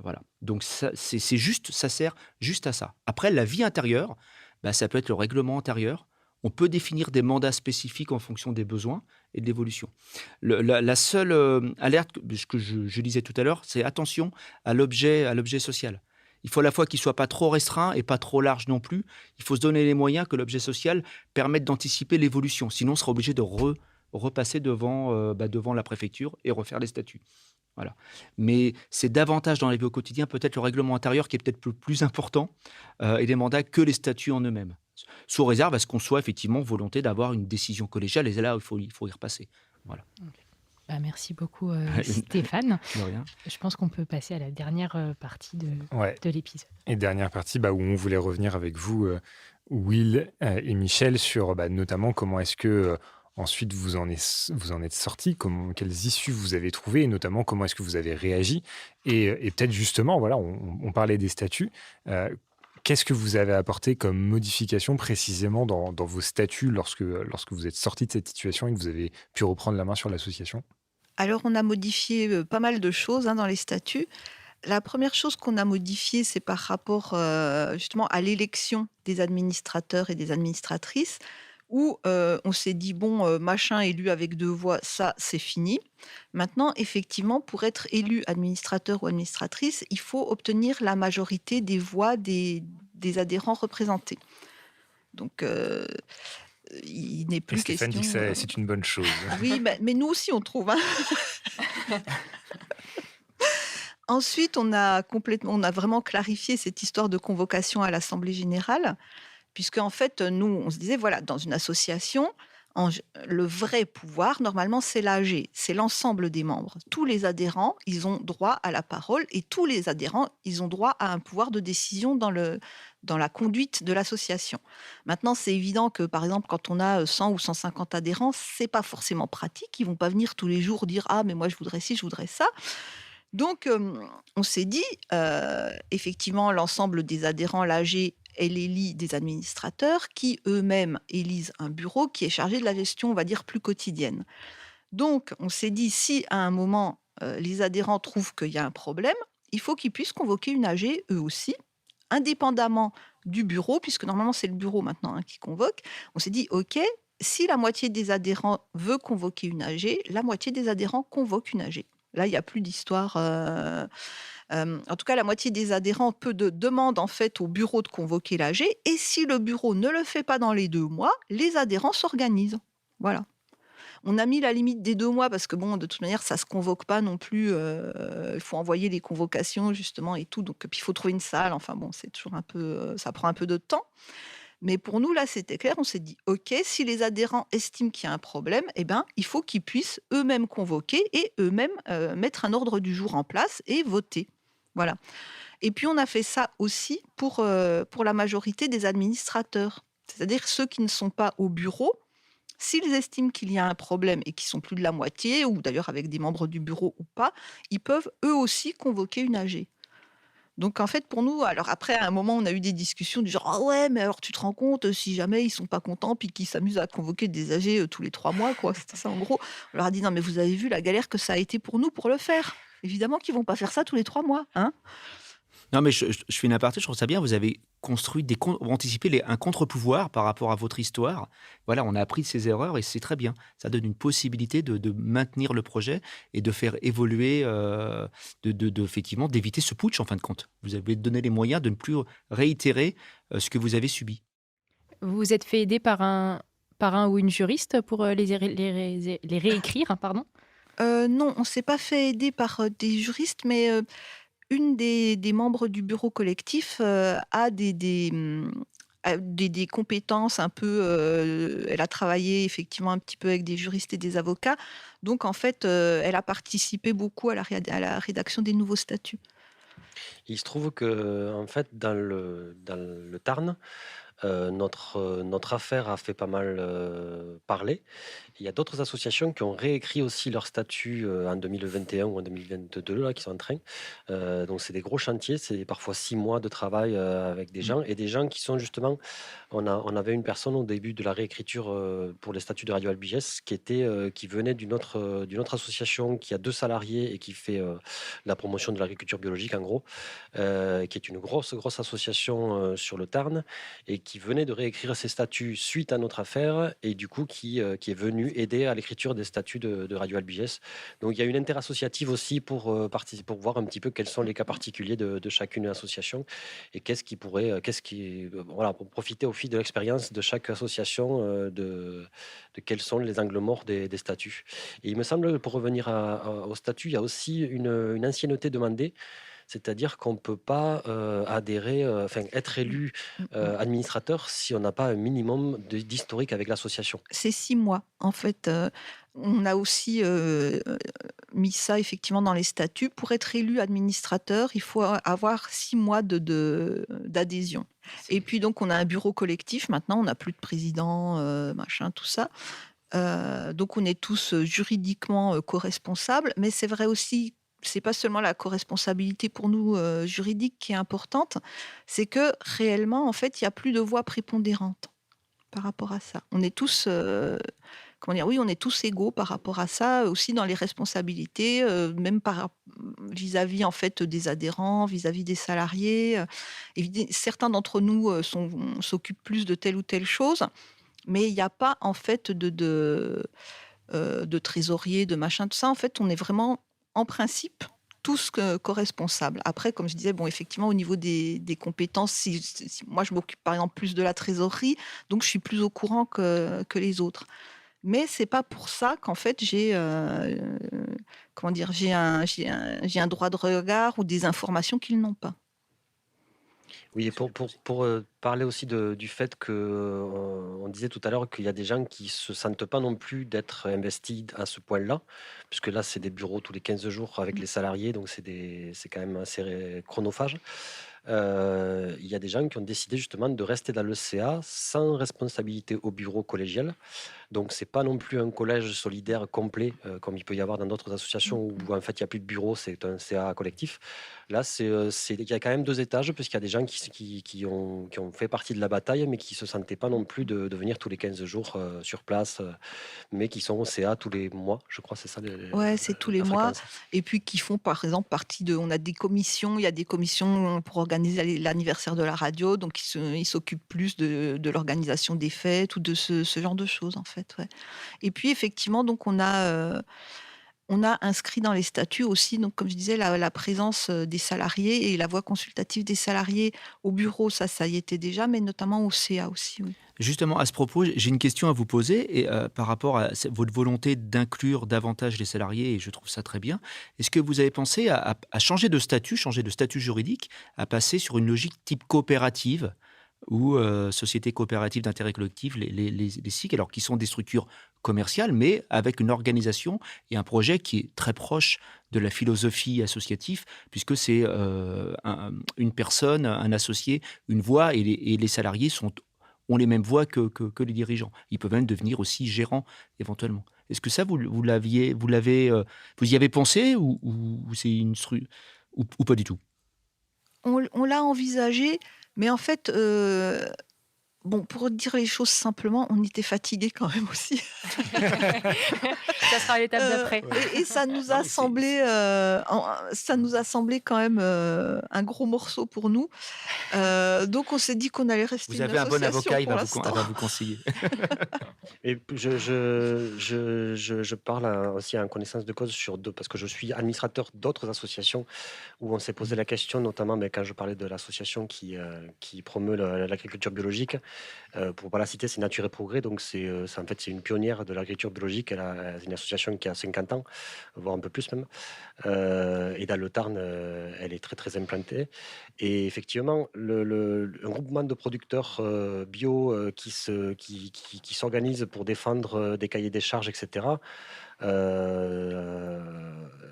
Speaker 5: Voilà. Donc ça sert juste à ça. Après, la vie intérieure, ça peut être le règlement intérieur. On peut définir des mandats spécifiques en fonction des besoins et de l'évolution. La seule alerte que je disais tout à l'heure, c'est attention à l'objet social. Il faut à la fois qu'il ne soit pas trop restreint et pas trop large non plus. Il faut se donner les moyens que l'objet social permette d'anticiper l'évolution. Sinon, on sera obligé de repasser devant la préfecture et refaire les statuts. Voilà. Mais c'est davantage dans la vie au quotidien, peut-être le règlement intérieur qui est peut-être le plus important et les mandats que les statuts en eux-mêmes. Sous réserve à ce qu'on soit effectivement volonté d'avoir une décision collégiale et là, il faut y repasser. Voilà.
Speaker 2: Okay. Merci beaucoup Stéphane.
Speaker 5: De rien.
Speaker 2: Je pense qu'on peut passer à la dernière partie de l'épisode.
Speaker 1: Et dernière partie où on voulait revenir avec vous, Will et Michel, sur notamment comment est-ce que... ensuite, vous en êtes sortis, quelles issues vous avez trouvées, et notamment comment est-ce que vous avez réagi. Et peut-être justement, on parlait des statuts. Qu'est-ce que vous avez apporté comme modification précisément dans vos statuts lorsque vous êtes sortis de cette situation et que vous avez pu reprendre la main sur l'association ?
Speaker 3: Alors, on a modifié pas mal de choses dans les statuts. La première chose qu'on a modifiée, c'est par rapport justement à l'élection des administrateurs et des administratrices, où on s'est dit, machin élu avec 2 voix, ça, c'est fini. Maintenant, effectivement, pour être élu administrateur ou administratrice, il faut obtenir la majorité des voix des adhérents représentés. Donc, il n'est plus question...
Speaker 1: Stéphane dit que c'est une bonne chose.
Speaker 3: Oui, mais nous aussi, on trouve. Ensuite, on a vraiment clarifié cette histoire de convocation à l'Assemblée générale, puisque en fait, nous, on se disait, dans une association, le vrai pouvoir, normalement, c'est l'AG, c'est l'ensemble des membres. Tous les adhérents, ils ont droit à la parole et tous les adhérents, ils ont droit à un pouvoir de décision dans la conduite de l'association. Maintenant, c'est évident que, par exemple, quand on a 100 ou 150 adhérents, c'est pas forcément pratique. Ils vont pas venir tous les jours dire « Ah, mais moi, je voudrais ci, je voudrais ça ». Donc, on s'est dit, effectivement, l'ensemble des adhérents, l'AG, elle élit des administrateurs qui eux-mêmes élisent un bureau qui est chargé de la gestion, on va dire, plus quotidienne. Donc, on s'est dit, si à un moment, les adhérents trouvent qu'il y a un problème, il faut qu'ils puissent convoquer une AG, eux aussi, indépendamment du bureau, puisque normalement, c'est le bureau maintenant qui convoque. On s'est dit, OK, si la moitié des adhérents veut convoquer une AG, la moitié des adhérents convoque une AG. Là, il n'y a plus d'histoire. En tout cas, la moitié des adhérents demandent en fait au bureau de convoquer l'AG. Et si le bureau ne le fait pas dans les 2 mois, les adhérents s'organisent. Voilà. On a mis la limite des 2 mois parce que de toute manière, ça ne se convoque pas non plus. Il faut envoyer les convocations justement et tout. Donc, puis il faut trouver une salle. Enfin c'est toujours un peu, ça prend un peu de temps. Mais pour nous, là, c'était clair. On s'est dit, OK, si les adhérents estiment qu'il y a un problème, il faut qu'ils puissent eux-mêmes convoquer et eux-mêmes mettre un ordre du jour en place et voter. Voilà. Et puis, on a fait ça aussi pour la majorité des administrateurs. C'est-à-dire ceux qui ne sont pas au bureau. S'ils estiment qu'il y a un problème et qu'ils sont plus de la moitié, ou d'ailleurs avec des membres du bureau ou pas, ils peuvent eux aussi convoquer une AG. Donc, en fait, pour nous, alors après, à un moment, on a eu des discussions du genre « Ah ouais, mais alors tu te rends compte, si jamais ils sont pas contents, puis qu'ils s'amusent à convoquer des AG tous les 3 mois, quoi. » C'était ça, en gros. On leur a dit « Non, mais vous avez vu la galère que ça a été pour nous pour le faire. Évidemment qu'ils vont pas faire ça tous les 3 mois, hein ?»
Speaker 5: Non, mais je fais une aparté, je trouve ça bien. Vous avez construit anticipé un contre-pouvoir par rapport à votre histoire. Voilà, on a appris de ses erreurs et c'est très bien. Ça donne une possibilité de maintenir le projet et de faire évoluer, effectivement, d'éviter ce putsch en fin de compte. Vous avez donné les moyens de ne plus réitérer ce que vous avez subi.
Speaker 2: Vous vous êtes fait aider par un ou une juriste pour les réécrire, pardon.
Speaker 3: Non, on s'est pas fait aider par, des juristes, mais, une des membres du bureau collectif, a des compétences un peu, elle a travaillé effectivement un petit peu avec des juristes et des avocats. Donc en fait, elle a participé beaucoup à la rédaction des nouveaux statuts.
Speaker 4: Il se trouve que en fait, dans le Tarn, notre affaire a fait pas mal, parler. Il y a d'autres associations qui ont réécrit aussi leur statut, en 2021 ou en 2022 là, qui sont en train. Donc c'est des gros chantiers, c'est parfois 6 mois de travail, avec des gens et des gens qui sont justement on avait une personne au début de la réécriture, pour les statuts de Radio Albiges qui venait d'une autre association qui a 2 salariés et qui fait, la promotion de l'agriculture biologique en gros, qui est une grosse association, sur le Tarn et qui venait de réécrire ses statuts suite à notre affaire et du coup qui est venu aider à l'écriture des statuts de Radio Albiges. Donc il y a une interassociative aussi pour voir un petit peu quels sont les cas particuliers de chacune association et voilà, pour profiter au fil de l'expérience de chaque association de quels sont les angles morts des statuts. Et il me semble, pour revenir au statut, il y a aussi une ancienneté demandée, c'est-à-dire qu'on ne peut pas adhérer, enfin être élu
Speaker 3: Mmh mh.
Speaker 4: administrateur si on n'a pas un minimum d'historique avec l'association.
Speaker 3: C'est 6 mois. En fait, on a aussi, mis ça effectivement dans les statuts. Pour être élu administrateur, il faut avoir 6 mois d'adhésion et puis donc on a un bureau collectif maintenant, on n'a plus de président, machin, tout ça. Donc on est tous, juridiquement, co-responsables, mais c'est vrai aussi, c'est pas seulement la co-responsabilité pour nous, juridique qui est importante, c'est que réellement, en fait, il y a plus de voix prépondérantes par rapport à ça. On est tous, comment dire? Oui, on est tous égaux par rapport à ça, aussi dans les responsabilités, même vis-à-vis, en fait, des adhérents, vis-à-vis des salariés, certains d'entre nous, s'occupent plus de telle ou telle chose, mais il y a pas, en fait, de trésorier, de machin, tout ça. En fait, on est vraiment, en principe, tous co-responsables. Après, comme je disais, bon, effectivement, au niveau des compétences, si moi, je m'occupe, par exemple, plus de la trésorerie, donc je suis plus au courant que les autres. Mais c'est pas pour ça qu'en fait, comment dire? J'ai un droit de regard ou des informations qu'ils n'ont pas.
Speaker 4: Oui, et pour parler aussi du fait que, on disait tout à l'heure qu'il y a des gens qui se sentent pas non plus d'être investis à ce point-là, puisque là, c'est des bureaux tous les 15 jours avec
Speaker 3: Mmh.
Speaker 4: les salariés, donc c'est quand même assez chronophage. Il y a des gens qui ont décidé justement de rester dans le CA sans responsabilité au bureau collégial. Donc c'est pas non plus un collège solidaire complet, comme il peut y avoir dans d'autres associations où
Speaker 3: Mmh.
Speaker 4: en fait il y a plus de bureaux, c'est un CA collectif. Là, il y a quand même 2 étages puisqu'il y a des gens qui ont fait partie de la bataille, mais qui se sentaient pas non plus de venir tous les 15 jours, sur place, mais qui sont au CA tous les mois, je crois, c'est ça
Speaker 3: Ouais, c'est tous les
Speaker 4: la
Speaker 3: mois
Speaker 4: fréquence?
Speaker 3: et puis qui font, par exemple, partie de on a des commissions, il y a des commissions pour organiser l'anniversaire de la radio, donc ils s'occupent plus de l'organisation des fêtes ou de ce genre de choses, en fait, ouais. Et puis effectivement, donc on a inscrit dans les statuts aussi, donc comme je disais, la présence, des salariés et la voix consultative des salariés au bureau, ça y était déjà, mais notamment au CA aussi, oui.
Speaker 5: Justement, à ce propos, j'ai une question à vous poser et par rapport à votre volonté d'inclure davantage les salariés et je trouve ça très bien. Est-ce que vous avez pensé à changer de statut juridique, à passer sur une logique type coopérative ou société coopérative d'intérêt collectif, les SIC, alors qui sont des structures commerciales, mais avec une organisation et un projet qui est très proche de la philosophie associative, puisque c'est une personne, un associé, une voix, et les salariés ont les mêmes voix que les dirigeants. Ils peuvent même devenir aussi gérants éventuellement. Est-ce que ça, vous y avez pensé ou c'est ou pas du tout?
Speaker 3: On l'a envisagé, mais en fait, Bon, pour dire les choses simplement, on était fatigués quand même aussi.
Speaker 2: Ça sera l'étape d'après.
Speaker 3: Et ça nous a semblé, quand même un gros morceau pour nous. Donc on s'est dit qu'on allait rester
Speaker 5: Vous
Speaker 3: une
Speaker 5: avez un bon
Speaker 3: association
Speaker 5: avocat, il
Speaker 3: pour
Speaker 5: va vous,
Speaker 3: l'instant.
Speaker 5: il va vous conseiller.
Speaker 4: Et je parle aussi en connaissance de cause parce que je suis administrateur d'autres associations où on s'est posé la question, notamment quand je parlais de l'association qui promeut l'agriculture biologique. Pour ne pas la citer, c'est Nature et Progrès. Donc, en fait, c'est une pionnière de l'agriculture biologique. C'est une association qui a 50 ans, voire un peu plus même. Et dans le Tarn, elle est très, très implantée. Et effectivement, un groupement de producteurs bio qui s'organisent pour défendre des cahiers des charges, etc.,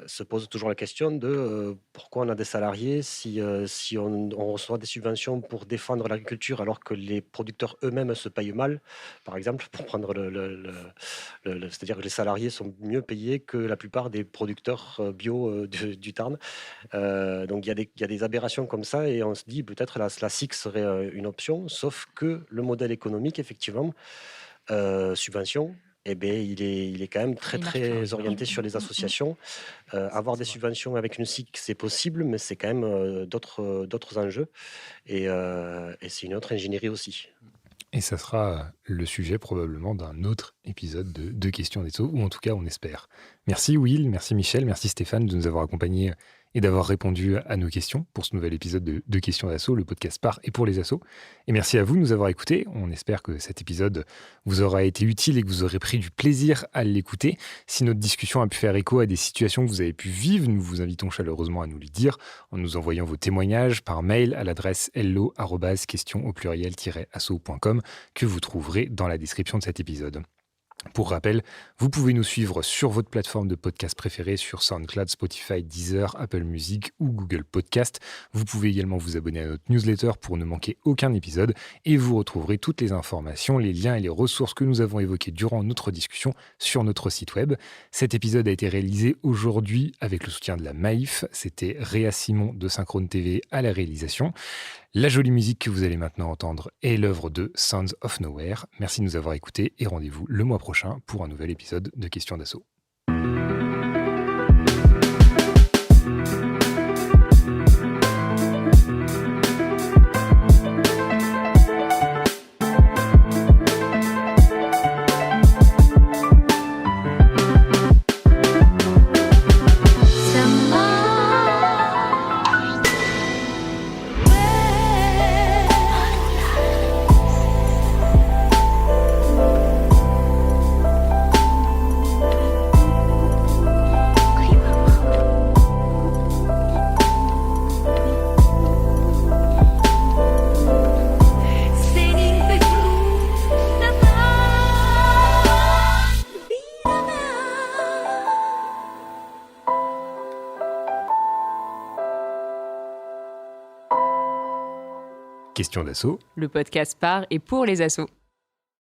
Speaker 4: se pose toujours la question de pourquoi on a des salariés si on reçoit des subventions pour défendre l'agriculture alors que les producteurs eux-mêmes se payent mal, par exemple, pour prendre c'est-à-dire que les salariés sont mieux payés que la plupart des producteurs bio du Tarn. Donc il y a des aberrations comme ça et on se dit peut-être la SIC serait une option, sauf que le modèle économique, effectivement, subvention, eh bien, il est quand même très,
Speaker 2: Il marche
Speaker 4: très
Speaker 2: pas.
Speaker 4: orienté sur les associations. Avoir des subventions avec une SIC, c'est possible, mais c'est quand même d'autres enjeux. Et c'est une autre ingénierie aussi.
Speaker 1: Et ça sera le sujet probablement d'un autre épisode de Questions d'Esso, ou en tout cas on espère. Merci Will, merci Michel, merci Stéphane de nous avoir accompagnés et d'avoir répondu à nos questions pour ce nouvel épisode de Questions d'Asso, le podcast par et pour les assos. Et merci à vous de nous avoir écoutés. On espère que cet épisode vous aura été utile et que vous aurez pris du plaisir à l'écouter. Si notre discussion a pu faire écho à des situations que vous avez pu vivre, nous vous invitons chaleureusement à nous le dire en nous envoyant vos témoignages par mail à l'adresse hello@questions-asso.com que vous trouverez dans la description de cet épisode. Pour rappel, vous pouvez nous suivre sur votre plateforme de podcast préférée sur SoundCloud, Spotify, Deezer, Apple Music ou Google Podcast. Vous pouvez également vous abonner à notre newsletter pour ne manquer aucun épisode et vous retrouverez toutes les informations, les liens et les ressources que nous avons évoquées durant notre discussion sur notre site web. Cet épisode a été réalisé aujourd'hui avec le soutien de la Maïf. C'était Réa Simon de Synchrone TV à la réalisation. La jolie musique que vous allez maintenant entendre est l'œuvre de Sounds of Nowhere. Merci de nous avoir écoutés et rendez-vous le mois prochain pour un nouvel épisode de Questions d'Asso. Questions d'Asso,
Speaker 2: Le podcast par et pour les assos.